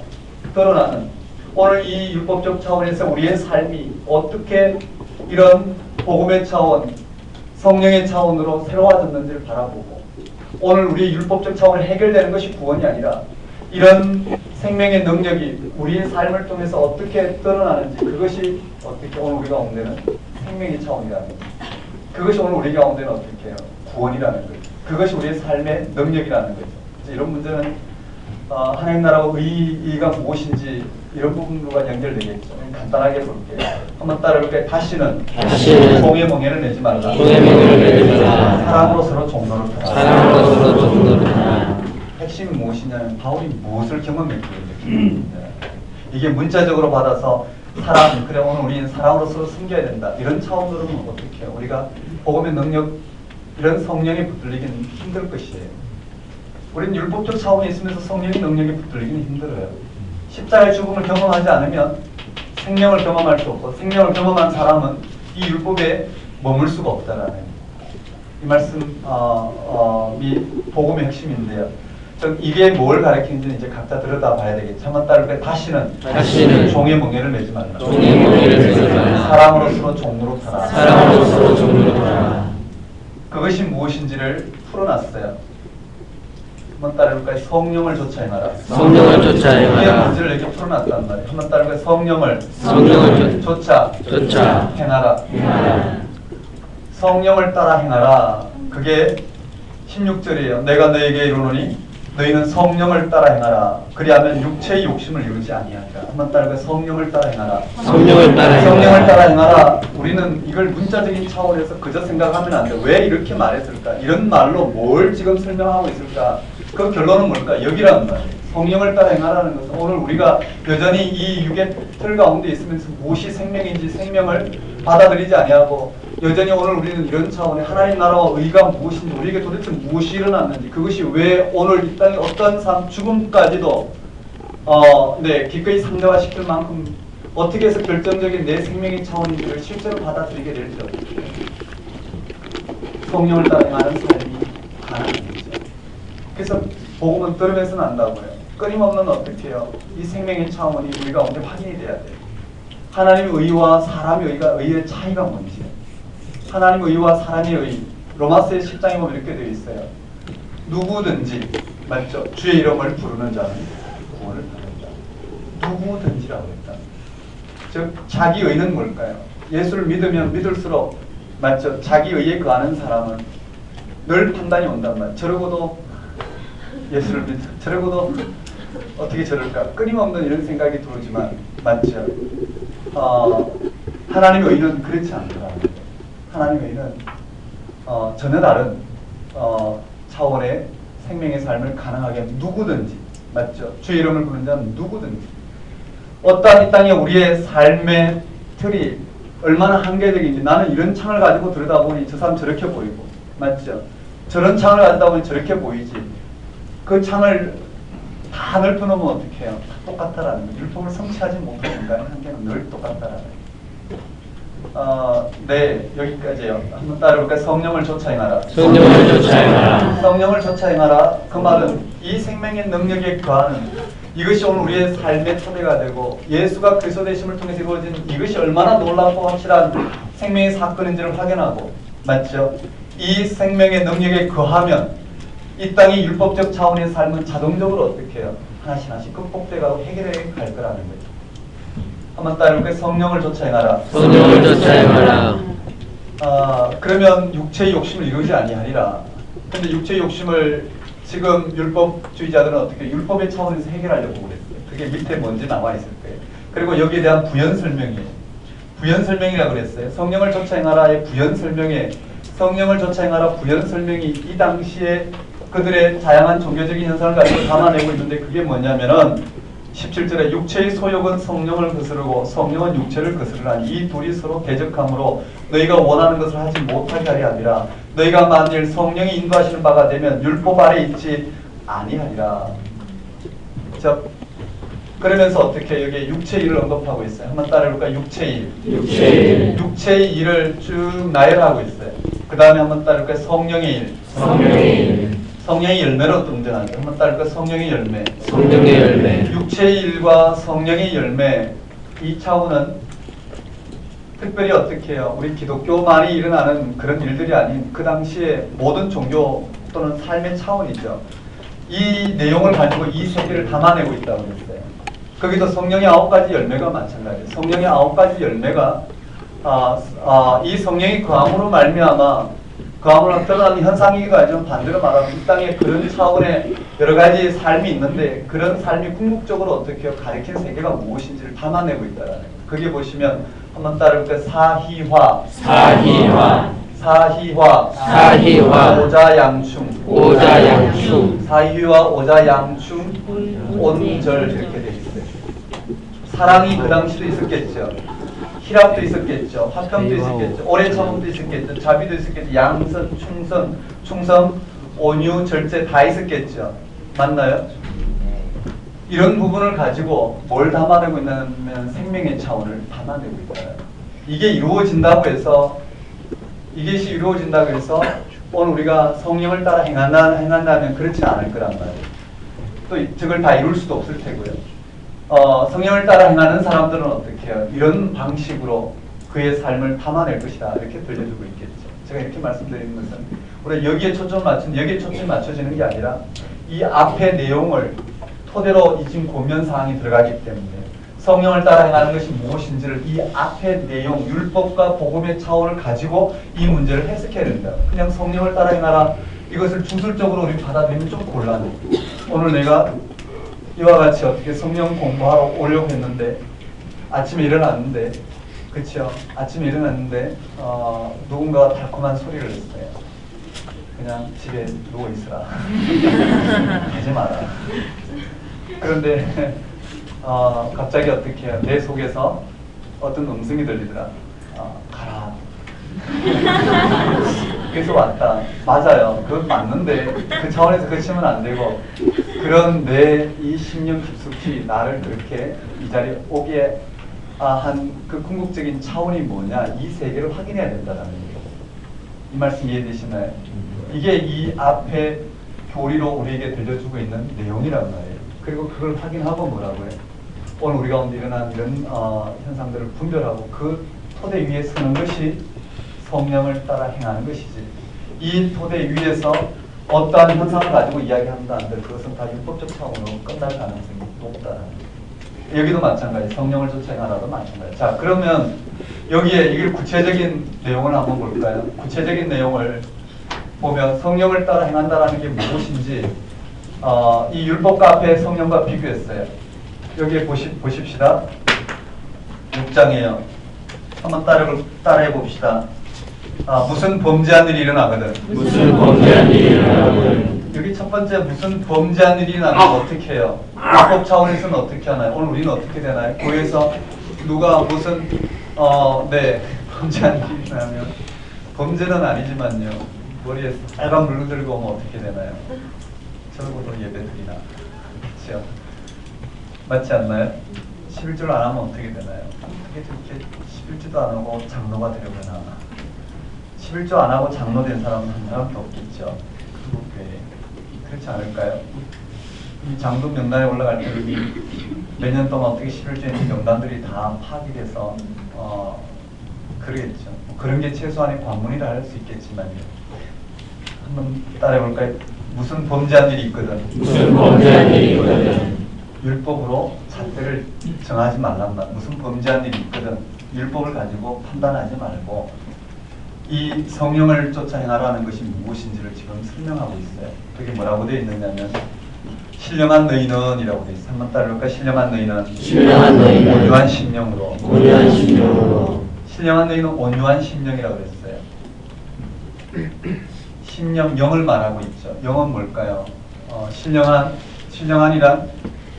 [SPEAKER 1] 드러나는, 오늘 이 율법적 차원에서 우리의 삶이 어떻게 이런 복음의 차원, 성령의 차원으로 새로워졌는지를 바라보고, 오늘 우리의 율법적 차원을 해결되는 것이 구원이 아니라 이런 생명의 능력이 우리의 삶을 통해서 어떻게 드러나는지, 그것이 어떻게 오늘 우리 가운데는 생명의 차원이라는 거죠. 그것이 오늘 우리 가운데는 어떻게 해요? 구원이라는 거죠. 그것이 우리의 삶의 능력이라는 거죠. 이런 문제는 하나님 나라와 의의가 무엇인지 이런 부분과 연결되겠죠. 간단하게 볼게요. 한번 따라볼게요. 다시는 종의 멍에를 내지 말라. 사랑으로 서로 종로를 타라. 핵심이 무엇이냐면 바울이 무엇을 경험했거든요. 이게 문자적으로 받아서 사랑, 그래 오늘 우리는 사랑으로 서로 섬겨야 된다. 이런 차원으로는 어떻게 해요? 우리가 복음의 능력, 이런 성령에 붙들리기는 힘들 것이에요. 우리는 율법적 차원에 있으면서 성령의 능력에 붙들리기는 힘들어요. 십자가의 죽음을 경험하지 않으면 생명을 경험할 수 없고, 생명을 경험한 사람은 이 율법에 머물 수가 없다라는 이 말씀이 복음의 핵심인데요. 이게 뭘 가리키는지는 이제 각자 들여다봐야 되겠죠. 한번 따르게 다시는 종의 멍에를 매지 말라. 사랑으로 서로 종로로 타라. 그것이 무엇인지를 풀어놨어요. 한번 따라볼까요? 성령을 쫓아 행하라. 이게 문제를 이렇게 풀어놨단 말이에요. 한번 따라볼까요? 성령을 쫓아 행하라. 성령을 따라 행하라. 그게 16절이에요. 내가 너에게 이르노니 너희는 성령을 따라 행하라. 그리하면 육체의 욕심을 이루지 아니하리라. 한번 따라볼까요? 성령을 따라 행하라. 성령을 따라 행하라. 우리는 이걸 문자적인 차원에서 그저 생각하면 안 돼. 왜 이렇게 말했을까? 이런 말로 뭘 지금 설명하고 있을까? 그 결론은 뭘까? 여기라는 말이에요. 성령을 따라 행하라는 것은 오늘 우리가 여전히 이 육의 틀 가운데 있으면서 무엇이 생명인지, 생명을 받아들이지 아니하고 여전히 오늘 우리는 이런 차원의 하나님 나라와 의가 무엇인지, 우리에게 도대체 무엇이 일어났는지, 그것이 왜 오늘 이 땅에 어떤 삶, 죽음까지도 기꺼이 상대화시킬 만큼 어떻게 해서 결정적인 내 생명의 차원인지를 실제로 받아들이게 될지, 성령을 따라 행하는 삶이 가능합니다. 그래서 복음은 들으면서 난다고요. 끊임없는 어떻게 해요? 이 생명의 차원이 우리 가운데 확인이 돼야 돼요. 하나님의 의와 사람의 의의 차이가 뭔지, 하나님의 의와 사람의 의, 로마서의 10장에 보면 이렇게 되어 있어요. 누구든지, 맞죠? 주의 이름을 부르는 자는 구원을 받는다. 누구든지라고 했다. 즉 자기 의는 뭘까요? 예수를 믿으면 믿을수록, 맞죠? 자기 의에 거하는 사람은 늘 판단이 온단 말이에요. 저러고도 예수를 믿어, 저러고도 어떻게 저럴까? 끊임없는 이런 생각이 들지만, 맞죠? 하나님의 의는 그렇지 않더라고요. 하나님의 의는 전혀 다른 차원의 생명의 삶을 가능하게 하는 누구든지, 맞죠? 주의 이름을 부르는 자는 누구든지, 어떠한 이 땅에 우리의 삶의 틀이 얼마나 한계적인지, 나는 이런 창을 가지고 들여다보니 저 사람 저렇게 보이고, 맞죠? 저런 창을 가지다 보니 저렇게 보이지. 그 창을 다 넓혀놓으면 어떻게 해요? 다 똑같다라는 거예요. 율법을 성취하지 못한 인간의 한계는 늘 똑같다라는 거예요. 네, 여기까지요. 한번 따라볼까요? 성령을 좇아 행하라.
[SPEAKER 2] 성령을 좇아 행하라.
[SPEAKER 1] 성령을 좇아 행하라. 그 말은 이 생명의 능력에 거하는 이것이 오늘 우리의 삶의 토대가 되고 예수가 그리스도 되심을 통해서 이루어진 이것이 얼마나 놀랍고 확실한 생명의 사건인지를 확인하고, 맞죠? 이 생명의 능력에 거하면 이 땅의 율법적 차원의 삶은 자동적으로 어떻게 해요? 하나씩 하나씩 극복돼가고 해결해 갈 거라는 거죠. 한번 따라볼까요? 성령을 좇아 행하라.
[SPEAKER 2] 성령을 좇아 행하라.
[SPEAKER 1] 그러면 육체의 욕심을 이루지 아니하리라. 근데 육체의 욕심을 지금 율법주의자들은 어떻게 율법의 차원에서 해결하려고 그랬어요. 그게 밑에 뭔지 나와 있을 거예요. 그리고 여기에 대한 부연 설명이에요. 부연 설명이라고 그랬어요. 성령을 좇아 행하라의 부연 설명에 성령을 좇아 행하라 부연 설명이 이 당시에 그들의 다양한 종교적인 현상을 가지고 담아내고 있는데, 그게 뭐냐면은 17절에 육체의 소욕은 성령을 거스르고 성령은 육체를 거스르라니 이 둘이 서로 대적함으로 너희가 원하는 것을 하지 못하게 하리 아니라 너희가 만일 성령이 인도하시는 바가 되면 율법 아래 있지 아니하리라. 자, 그러면서 어떻게 여기 육체의 일을 언급하고 있어요. 한번 따라해볼까요? 육체의 일. 육체의 일을 쭉 나열하고 있어요. 그 다음에 한번 따라해볼까요? 성령의 일. 성령의 열매로 등장하죠. 한번 따라해볼까요? 성령의 열매. 육체의 일과 성령의 열매, 이 차원은 특별히 어떻게 해요? 우리 기독교만이 일어나는 그런 일들이 아닌 그 당시에 모든 종교 또는 삶의 차원이죠. 이 내용을 가지고 이 세계를 담아내고 있다고 했어요. 거기도 성령의 9가지 열매가 마찬가지예요. 성령의 9가지 열매가 이 성령이 거함으로 말미암아 거함으로 드러나는 현상이기가 아니면 반대로 말하면 이 땅에 그런 차원의 여러 가지 삶이 있는데 그런 삶이 궁극적으로 어떻게 가리킨 세계가 무엇인지를 담아내고 있다는 거예요. 그게 보시면 한번 따라볼까요? 사희화, 오자양충, 사희화, 오자양충, 온절 이렇게 되어 있어요. 사랑이 그 당시도 있었겠죠. 희락도 있었겠죠. 화평도 있었겠죠. 오래 참음도 있었겠죠. 자비도 있었겠죠. 양선, 충성, 온유, 절제 다 있었겠죠. 맞나요? 이런 부분을 가지고 뭘 담아내고 있냐면 생명의 차원을 담아내고 있다. 이게 이루어진다고 해서 이것이 이루어진다고 해서 오늘 우리가 성령을 따라 행한다면 그렇지 않을 거란 말이에요. 또 저걸 다 이룰 수도 없을 테고요. 성령을 따라 행하는 사람들은 어떻게 해요? 이런 방식으로 그의 삶을 담아낼 것이다. 이렇게 들려주고 있겠죠. 제가 이렇게 말씀드리는 것은 우리 여기에 초점을 맞춰지는 게 아니라 이 앞의 내용을 토대로 이 지금 고면 사항이 들어가기 때문에 성령을 따라 행하는 것이 무엇인지를 이 앞의 내용, 율법과 복음의 차원을 가지고 이 문제를 해석해야 된다. 그냥 성령을 따라 행하라 이것을 주술적으로 우리 받아들이면 좀 곤란해요. 오늘 내가 이와 같이 어떻게 성령 공부하러 오려고 했는데 아침에 일어났는데, 그쵸? 아침에 일어났는데 누군가가 달콤한 소리를 했어요. 그냥 집에 누워 있으라. 하지 마라. 그런데 갑자기 어떻게 해요? 내 속에서 어떤 음성이 들리더라. 가라. 그래서 왔다. 맞아요. 그건 맞는데 그 차원에서 그치면 안 되고, 그런 내 이 심령 깊숙이 나를 그렇게 이 자리에 오게 한 그 궁극적인 차원이 뭐냐, 이 세계를 확인해야 된다는 거예요. 이 말씀 이해되시나요? 이게 이 앞에 교리로 우리에게 들려주고 있는 내용이란 말이에요. 그리고 그걸 확인하고 뭐라고요? 오늘 우리 가운데 일어난 이런 현상들을 분별하고 그 토대 위에 서는 것이 성령을 따라 행하는 것이지, 이 토대 위에서 어떠한 현상을 가지고 이야기한다 한들 그것은 다 율법적 차원으로 끝날 가능성이 높다는 거예요. 여기도 마찬가지, 성령을 좇아 행하라도 마찬가지. 자, 그러면 여기에 이게 구체적인 내용을 한번 볼까요? 구체적인 내용을 보면 성령을 따라 행한다라는 게 무엇인지 이 율법과 앞에 성령과 비교했어요. 여기에 보십시다. 6장이에요. 한번 따라해 봅시다. 무슨 범죄한 일이 일어나거든. 여기 첫 번째 무슨 범죄한 일이 일어나면 어떻게 해요? 율법 차원에서는 어떻게 하나요? 오늘 우리는 어떻게 되나요? 교회에서 누가 무슨 범죄한 일이 일어나면, 범죄는 아니지만요, 머리에 빨간 물로 들고 오면 어떻게 되나요? 저러고도 예배 드리나. 그렇죠? 맞지 않나요? 11조를 안 하면 어떻게 되나요? 어떻게 이렇게 11조도 안 하고 장로가 되려거나 11조 안 하고 장로 된 사람은 한 사람도 없겠죠. 한국교회에. 그렇지 않을까요? 이 장로 명단에 올라갈 때 몇 년 동안 어떻게 11조에 명단들이 다 파기돼서 그러겠죠. 뭐 그런 게 최소한의 관문이라 할 수 있겠지만요. 한번 따라해볼까요? 무슨 범죄한 일이 있거든.
[SPEAKER 2] 무슨 범죄한 일이 있거든.
[SPEAKER 1] 율법으로 잣대를 정하지 말란 말. 무슨 범죄한 일이 있거든. 율법을 가지고 판단하지 말고 이 성령을 쫓아 행하라는 것이 무엇인지를 지금 설명하고 있어요. 그게 뭐라고 되어 있느냐면 신령한 너희는이라고 되어 있어요. 한번 따라해볼까? 신령한 너희는
[SPEAKER 2] 신령한 너희는
[SPEAKER 1] 온유한 심령으로
[SPEAKER 2] 온유한 심령으로
[SPEAKER 1] 신령한 너희는 온유한 심령이라고 그랬어요. 심령, 영을 말하고 있죠. 영은 뭘까요? 신령한이란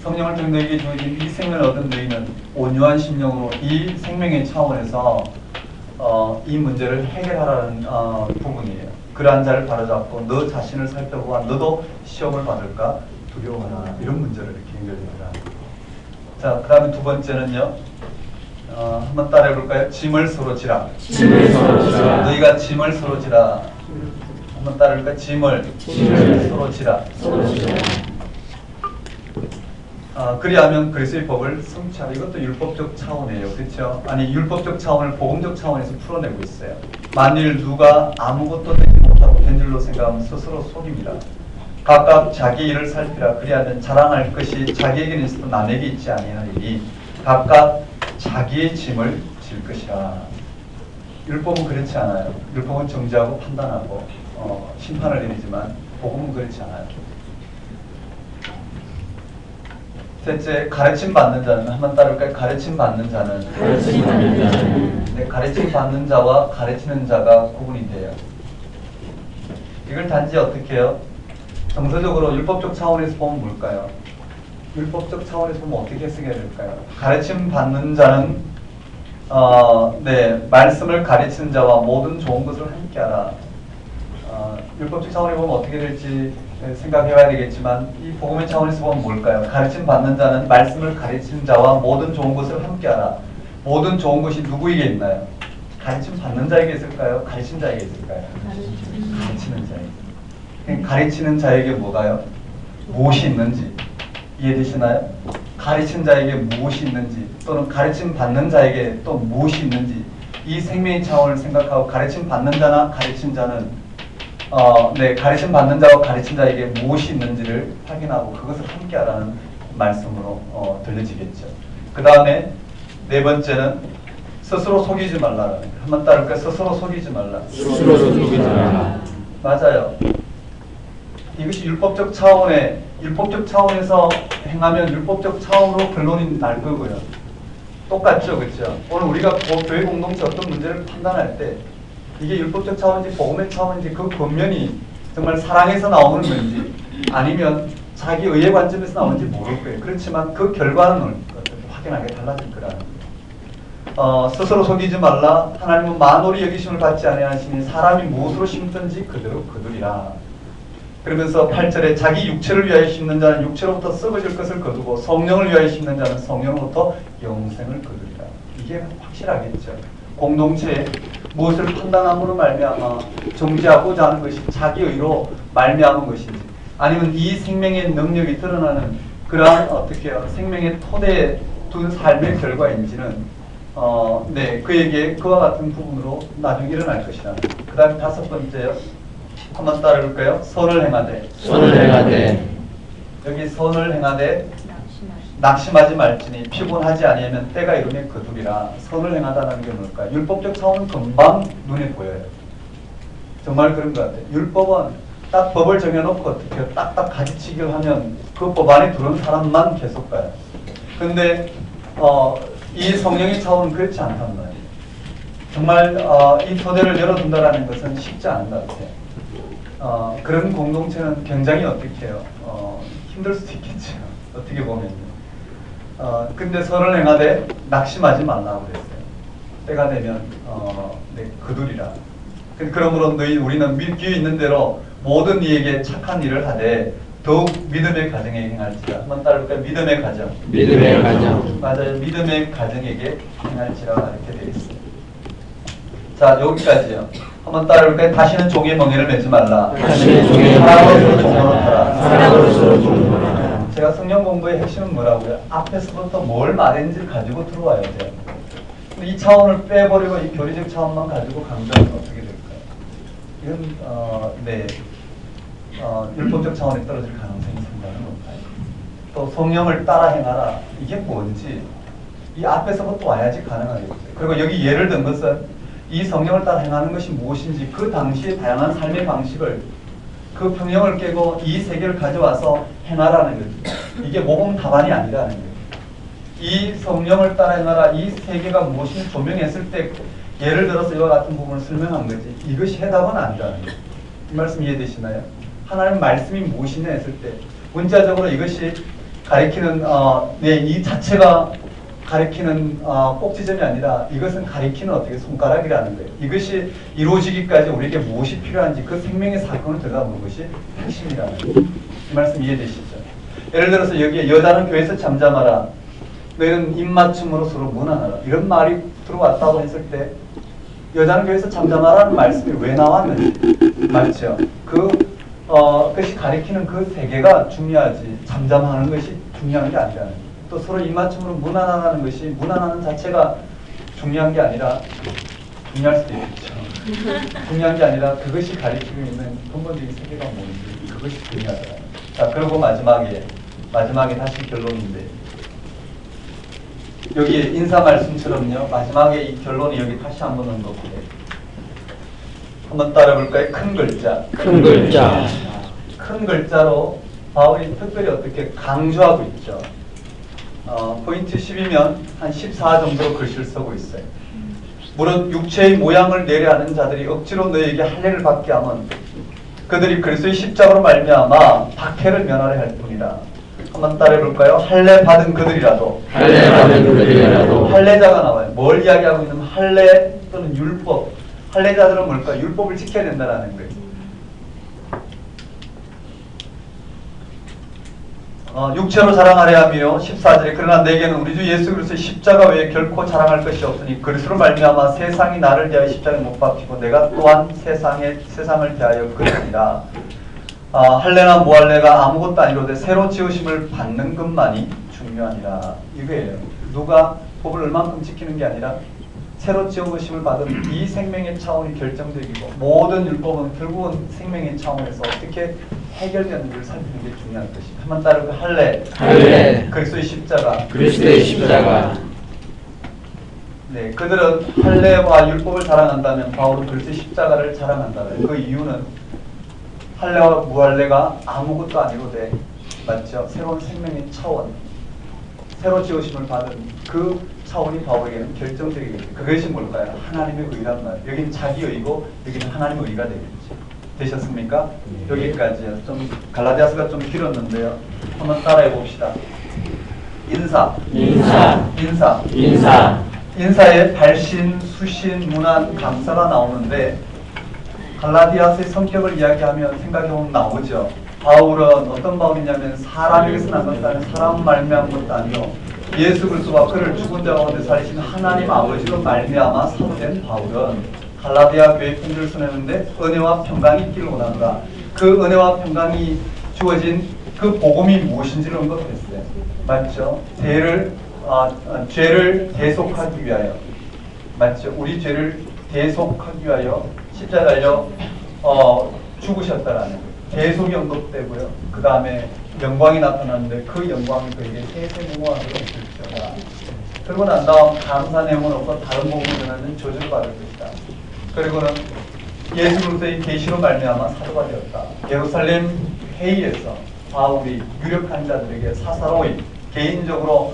[SPEAKER 1] 성령을 통해 너에게 주어진 이 생명을 얻은 너희는 온유한 심령으로 이 생명의 차원에서 이 문제를 해결하라는 부분이에요. 그러한 자를 바로잡고 너 자신을 살펴보아 너도 시험을 받을까 두려워하라. 이런 문제를 이렇게 연결됩니다. 자, 그 다음에 두 번째는요. 한번 따라해볼까요? 짐을 서로 지라.
[SPEAKER 2] 짐을 서로 지라.
[SPEAKER 1] 너희가 짐을 서로 지라. 한번 따라해볼까요? 짐을 서로 지라.
[SPEAKER 2] 서로 지라.
[SPEAKER 1] 그리하면 그리스도의 법을 성취하라. 이것도 율법적 차원이에요. 그렇죠? 아니 율법적 차원을 복음적 차원에서 풀어내고 있어요. 만일 누가 아무것도 되지 못하고 된 줄로 생각하면 스스로 속입니다. 각각 자기 일을 살피라. 그리하면 자랑할 것이 자기에게는 있어도 남에게 있지 아니하리니 각각 자기의 짐을 질 것이라. 율법은 그렇지 않아요. 율법은 정죄하고 판단하고 심판을 내리지만 복음은 그렇지 않아요. 셋째, 가르침 받는 자는 한번 따를까요? 가르침 받는 자는
[SPEAKER 2] 가르침 받는 자는
[SPEAKER 1] 네, 가르침 받는 자와 가르치는 자가 구분이 돼요. 이걸 단지 어떻게 해요? 정서적으로 율법적 차원에서 보면 뭘까요? 율법적 차원에서 보면 어떻게 해석해야 될까요? 가르침 받는 자는 말씀을 가르치는 자와 모든 좋은 것을 함께하라. 율법적 차원에 보면 어떻게 될지 생각해봐야 되겠지만 이 복음의 차원에서 보면 뭘까요? 가르침 받는 자는 말씀을 가르치는 자와 모든 좋은 것을 함께하라. 모든 좋은 것이 누구에게 있나요? 가르침 받는 자에게 있을까요? 가르친 자에게 있을까요? 가르치는 자에게. 가르치는 자에게 뭐가요? 무엇이 있는지 이해되시나요? 가르친 자에게 무엇이 있는지 또는 가르침 받는 자에게 또 무엇이 있는지 이 생명의 차원을 생각하고 가르침 받는 자나 가르친 자는 가르침 받는 자와 가르친 자에게 무엇이 있는지를 확인하고 그것을 함께하라는 말씀으로 들려지겠죠. 그 다음에 네 번째는 스스로 속이지 말라라는 거예요. 한번 따를까요? 스스로 속이지 말라.
[SPEAKER 2] 스스로 속이지 말라.
[SPEAKER 1] 맞아요. 이것이 율법적 차원에서 행하면 율법적 차원으로 결론이 날 거고요. 똑같죠, 그렇죠? 오늘 우리가 교회 공동체 어떤 문제를 판단할 때 이게 율법적 차원인지 복음의 차원인지 그 권면이 정말 사랑에서 나오는 건지 아니면 자기 의의 관점에서 나오는지 모를 거예요. 그렇지만 그 결과는 확연하게 달라질 거라는 거예요. 스스로 속이지 말라. 하나님은 만홀히 여기심을 받지 아니하시니 사람이 무엇으로 심든지 그대로 거두리라. 그러면서 8절에 자기 육체를 위하여 심는 자는 육체로부터 썩어질 것을 거두고 성령을 위하여 심는 자는 성령으로부터 영생을 거두리라. 이게 확실하겠죠. 공동체에 무엇을 판단함으로 말미암아 정죄하고자 하는 것이 자기 의로 말미암은 것인지 아니면 이 생명의 능력이 드러나는 그러한 생명의 토대에 둔 삶의 결과인지는 그에게 그와 같은 부분으로 나중에 일어날 것이라는. 그 다음에 다섯 번째요. 한번 따라볼까요? 선을 행하되.
[SPEAKER 2] 선을 행하되.
[SPEAKER 1] 여기 선을 행하되 낙심하지 말지니 피곤하지 아니하면 때가 이르면 거두리라. 선을 행하다는 게 뭘까요? 율법적 차원은 금방 눈에 보여요. 정말 그런 것 같아요. 율법은 딱 법을 정해놓고 어떻게 딱딱 가지치기를 하면 그 법 안에 들어온 사람만 계속 가요. 근데 이 성령의 차원은 그렇지 않단 말이에요. 정말 이 토대를 열어둔다는 것은 쉽지 않은 것 같아요. 그런 공동체는 굉장히 어떻게 해요? 힘들 수도 있겠죠. 어떻게 보면요. 근데 선을 행하되 낙심하지 말라고 그랬어요. 때가 되면 거두리라. 그러므로 우리는 믿기 있는 대로 모든 이에게 착한 일을 하되 더욱 믿음의 가정에게 행할지라. 한번 따라볼까요? 믿음의 가정.
[SPEAKER 2] 믿음의 가정.
[SPEAKER 1] 맞아요. 믿음의 가정에게 행할지라 이렇게 되어 있어요. 자, 여기까지요. 한번 따라볼까요? 다시는 종의 멍에를 매지 말라.
[SPEAKER 2] 다시는 종의
[SPEAKER 1] 사랑으로
[SPEAKER 2] 멍에를
[SPEAKER 1] 종노릇하라.
[SPEAKER 2] 사랑으로 서로 종노릇하라.
[SPEAKER 1] 제가 성령 공부의 핵심은 뭐라고요? 앞에서부터 뭘 말했는지를 가지고 들어와야 돼요. 근데 이 차원을 빼버리고 이 교리적 차원만 가지고 강조하면 어떻게 될까요? 이건 율법적 차원에 떨어질 가능성이 상당히 높아요. 또 성령을 따라 행하라. 이게 뭔지 이 앞에서부터 와야지 가능하겠죠. 그리고 여기 예를 든 것은 이 성령을 따라 행하는 것이 무엇인지 그 당시의 다양한 삶의 방식을 그 평형을 깨고 이 세계를 가져와서 행하라는 거죠. 이게 모범 답안이 아니라는 거예요. 이 성령을 따라 행하라. 이 세계가 무엇인지 조명했을 때 예를 들어서 이와 같은 부분을 설명한 거지. 이것이 해답은 아니라는 거예요. 이 말씀 이해되시나요? 하나님 말씀이 무엇이냐 했을 때 문자적으로 이것이 가리키는 이 자체가 가리키는 꼭지점이 아니라 이것은 가리키는 어떻게 손가락이라는 거예요. 이것이 이루어지기까지 우리에게 무엇이 필요한지 그 생명의 사건을 들여다보는 것이 핵심이라는 거예요. 이 말씀 이해되시죠? 예를 들어서 여기에 여자는 교회에서 잠잠하라. 너희는 입맞춤으로 서로 무난하라. 이런 말이 들어왔다고 했을 때 여자는 교회에서 잠잠하라는 말씀이 왜 나왔는지 맞죠? 그것이 가리키는 그 세계가 중요하지 잠잠하는 것이 중요한 게 아니라는 거예요. 또 서로 입맞춤으로 무난하다는 것이 무난하는 자체가 중요한 게 아니라 중요할 수도 있겠죠. 중요한 게 아니라 그것이 가리키고 있는 근본적인 세계가 뭔지 그것이 중요하다. 자, 그리고 마지막에 다시 결론인데 여기 인사 말씀처럼요. 마지막에 이 결론이 여기 다시 한번 언급해요. 한번 따라볼까요? 큰 글자.
[SPEAKER 2] 큰 글자.
[SPEAKER 1] 큰 글자로 바울이 특별히 어떻게 강조하고 있죠. 포인트 10이면 한 14 정도로 글씨를 쓰고 있어요. 무릇 육체의 모양을 내려하는 자들이 억지로 너에게 할례를 받게 하면 그들이 그리스도의 십자가로 말미암아 박해를 면하려 할 뿐이라. 한번 따라해볼까요? 할례 받은 그들이라도.
[SPEAKER 2] 할례 받은 그들이라도.
[SPEAKER 1] 할례자가 나와요. 뭘 이야기하고 있냐면 할례 또는 율법. 할례자들은 뭘까? 율법을 지켜야 된다는 거예요. 육체로 자랑하려 하며 14절에 그러나 내게는 우리 주 예수 그리스도의 십자가 외에 결코 자랑할 것이 없으니 그리스도로 말미암아 세상이 나를 대하여 십자가에 못 박히고 내가 또한 세상을 대하여 그러니라. 할례나 무할례가 아무것도 아니로되 새로 지으심을 받는 것만이 중요하니라. 이거예요. 누가 법을 얼만큼 지키는 게 아니라 새로 지어보심을 받은 이 생명의 차원이 결정적이고 모든 율법은 결국은 생명의 차원에서 어떻게 해결되는지를 살피는 게 중요한 것입니다. 한번 따르고 할례. 그리스도의 십자가.
[SPEAKER 2] 그리스도의 십자가.
[SPEAKER 1] 네, 그들은 할례와 율법을 자랑한다면 바울은 그리스도의 십자가를 자랑한다는 그 이유는 할례와 무할례가 아무것도 아니로되 맞죠? 새로운 생명의 차원, 새로 지으심을 받은 그 차원이 바울에게는 결정적이겠죠. 그것이 뭘까요? 하나님의 의란 말. 여기는 자기 의고 여기는 하나님의 의가 되겠죠. 되셨습니까? 여기까지요. 좀 갈라디아서가 좀 길었는데요. 한번 따라해 봅시다. 인사에 발신, 수신, 문안, 감사가 나오는데 갈라디아서의 성격을 이야기하면 생각해보면 나오죠. 바울은 어떤 바울이냐면 사람에게서 난 것도 아니고 사람 말미암은 것도 아니고 예수 그리스도와 그를 죽은 자 가운데 살리신 하나님 아버지로 말미암아 사도된 바울은 갈라디아 교회 편지를 써내는데 은혜와 평강이 있기를 원한다. 그 은혜와 평강이 주어진 그 복음이 무엇인지를 언급했어요. 맞죠? 죄를 대속하기 위하여 맞죠? 우리 죄를 대속하기 위하여 십자가로 죽으셨다라는 거예요. 대속이 언급되고요. 그 다음에 영광이 나타났는데 그 영광이 그에게 세세무궁하도록 있을지어다. 그리고 난 다음 감사 내용은 없고 다른 복음을 전하는 저주를 받을 것이다. 그리고는 예수 그리스도의 계시로 말미암아 사도가 되었다. 예루살렘 회의에서 바울이 유력한 자들에게 사사로이 개인적으로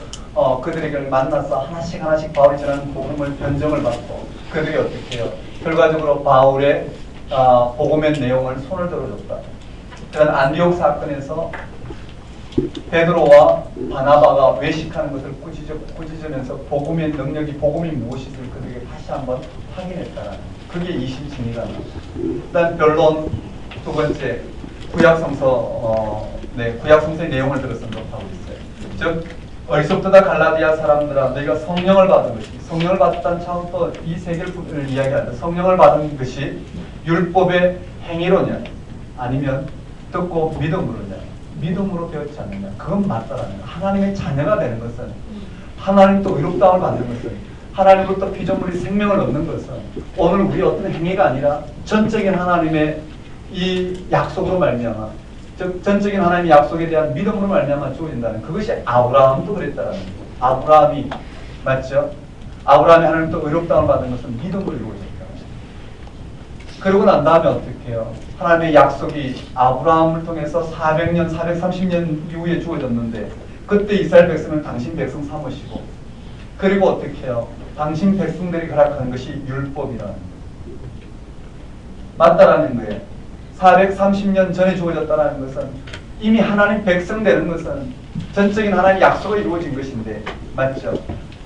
[SPEAKER 1] 그들에게 만나서 하나씩 바울이 전하는 복음을 변정을 받고 그들이 어떻게 해요? 결과적으로 바울의 복음의 내용을 손을 들어줬다. 그런 안디옥 사건에서 베드로와 바나바가 외식하는 것을 꾸짖으면서 복음의 능력이 복음이 무엇인지를 그들에게 다시 한번 확인했다는 그게 이심증이라는 거죠. 일단 변론 두 번째 구약성서 구약 성서의 내용을 들어 선독하고 있어요. 즉 어리석다 갈라디아 사람들아, 너희가 성령을 받은 것이, 성령을 받았다는 차원도 이 세계를 이야기하는데, 성령을 받은 것이 율법의 행위로냐 아니면 듣고 믿음으로냐, 믿음으로 되었지 않느냐, 그건 맞다라는 거예요. 하나님의 자녀가 되는 것은, 하나님도 의롭다움을 받는 것은, 하나님으로부터 피조물이 생명을 얻는 것은 오늘 우리 어떤 행위가 아니라 전적인 하나님의 이 약속으로 말미암아, 즉 전적인 하나님의 약속에 대한 믿음으로 말미암아 주어진다는, 그것이 아브라함도 그랬다라는 거예요. 아브라함이 맞죠? 아브라함이 하나님도 의롭다움을 받은 것은 믿음으로 이루어졌다. 그러고 난 다음에 어떻게 해요? 하나님의 약속이 아브라함을 통해서 400년, 430년 이후에 주어졌는데, 그때 이스라엘 백성은 당신 백성 삼으시고, 그리고 어떻게 해요? 당신 백성들이 허락한 것이 율법이라는 거예요. 맞다라는 거예요. 430년 전에 주어졌다는 것은 이미 하나님 백성 되는 것은 전적인 하나님의 약속이 이루어진 것인데, 맞죠?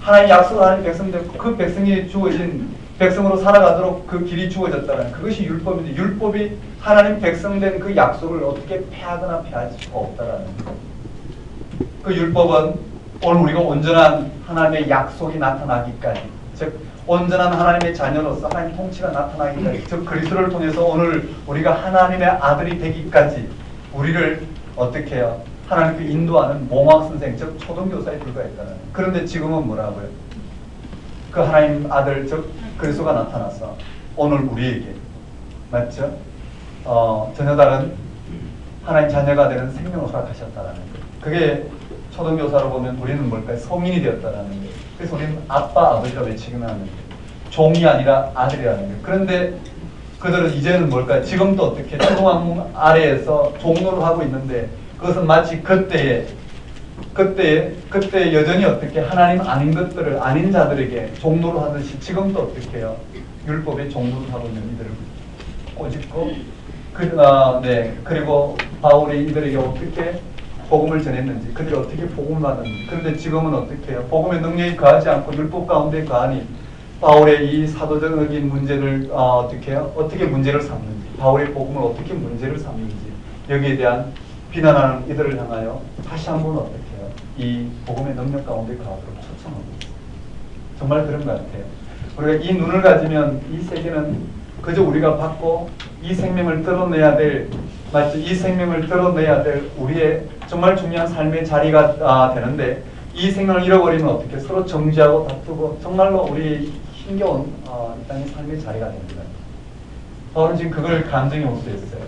[SPEAKER 1] 하나님의 약속을 하나님 백성 되고 그 백성이 주어진 백성으로 살아가도록 그 길이 주어졌다는, 그것이 율법인데, 율법이 하나님 백성 된 그 약속을 어떻게 폐하거나 폐할 수가 없다라는 거예요. 그 율법은 오늘 우리가 온전한 하나님의 약속이 나타나기까지, 즉 온전한 하나님의 자녀로서 하나님 통치가 나타나기까지, 즉 그리스도를 통해서 오늘 우리가 하나님의 아들이 되기까지 우리를 어떻게 해요? 하나님께 인도하는 몽학선생, 즉 초등교사에 불과했다는. 그런데 지금은 뭐라고요? 그 하나님 아들, 즉 그리스도가 나타나서 오늘 우리에게, 맞죠? 전혀 다른 하나님 자녀가 되는 생명을 허락하셨다는 거예요. 그게 초등교사로 보면 우리는 뭘까요? 성인이 되었다는 거예요. 그래서 우리는 아빠, 아버지가 외치기만 하는 거예요. 종이 아니라 아들이라는 거예요. 그런데 그들은 이제는 뭘까요? 지금도 어떻게 초등학문 아래에서 종로를 하고 있는데, 그것은 마치 그때 여전히 어떻게 하나님 아닌 것들을, 아닌 자들에게 종로를 하듯이 지금도 어떻게 해요? 율법에 종로를 하고 있는 이들을 꼬집고, 그리고 바울이 이들에게 어떻게 복음을 전했는지, 그들이 어떻게 복음을 받았는지. 그런데 지금은 어떻게 해요? 복음의 능력이 거하지 않고 율법 가운데 거하니 바울의 이 사도적인 문제를 어떻게 해요? 어떻게 문제를 삼는지, 바울의 복음을 어떻게 문제를 삼는지, 여기에 대한 비난하는 이들을 향하여 다시 한번 어떻게 해요? 이 복음의 능력 가운데 거하도록 초청하고 있어요. 정말 그런 것 같아요. 우리가 이 눈을 가지면 이 세계는 그저 우리가 받고 이 생명을 드러내야 될, 맞죠? 이 생명을 드러내야 될 우리의 정말 중요한 삶의 자리가 되는데, 이 생명을 잃어버리면 어떻게 서로 정죄하고 다투고 정말로 우리 힘겨운 이 땅의 삶의 자리가 됩니다. 바울은 지금 그걸 감정에 흡수했어요.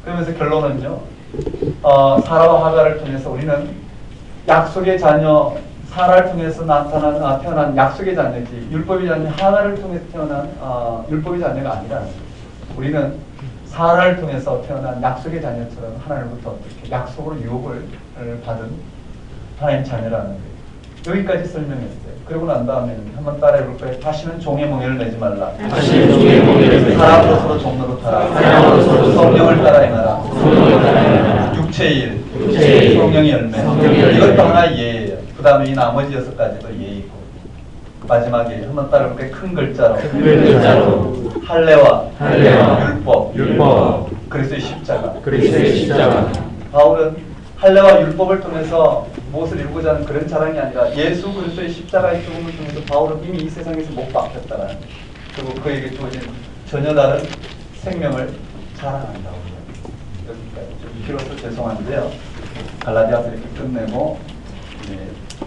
[SPEAKER 1] 그러면서 결론은요, 사라와 하가를 통해서 우리는 약속의 자녀, 사라를 통해서 태어난 약속의 자녀지, 율법의 자녀 하가를 통해서 태어난 율법의 자녀가 아니라는 거예요. 우리는 사라를 통해서 태어난 약속의 자녀처럼 하나님부터 어떻게 약속으로 유혹을 받은 하나님 자녀라는 거예요. 여기까지 설명했어요. 그러고 난 다음에는 한번 따라해볼까요? 다시는 종의 멍에를 내지 말라.
[SPEAKER 2] 다시는 종의 멍에를 내지 말라.
[SPEAKER 1] 사람으로 서로 종로로 타라.
[SPEAKER 2] 사람으로 서로
[SPEAKER 1] 성령을 따라 행하라.
[SPEAKER 2] 성령을 따라 행하라.
[SPEAKER 1] 육체의 일,
[SPEAKER 2] 육체의 일,
[SPEAKER 1] 성령의 열매.
[SPEAKER 2] 성령의 열매.
[SPEAKER 1] 이것도 하나의 예예요. 그 다음에 이 나머지 6가지도 예이고, 마지막에 한번 따라해볼까요? 큰 글자로 할례와 율법, 그리스도의 십자가. 바울은 할례와 율법을 통해서 무엇을 이루고자 하는 그런 자랑이 아니라 예수 그리스도의 십자가의 죽음을 통해서 바울은 이미 이 세상에서 못 박혔다는, 그리고 그에게 주어진 전혀 다른 생명을 자랑한다고 해요. 여기까지 좀 길어서 죄송한데요. 갈라디아서 이렇게 끝내고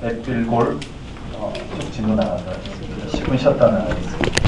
[SPEAKER 1] 에필골 쭉 진로 나가도록 하겠습니다. 10분 쉬었다 나가겠습니다.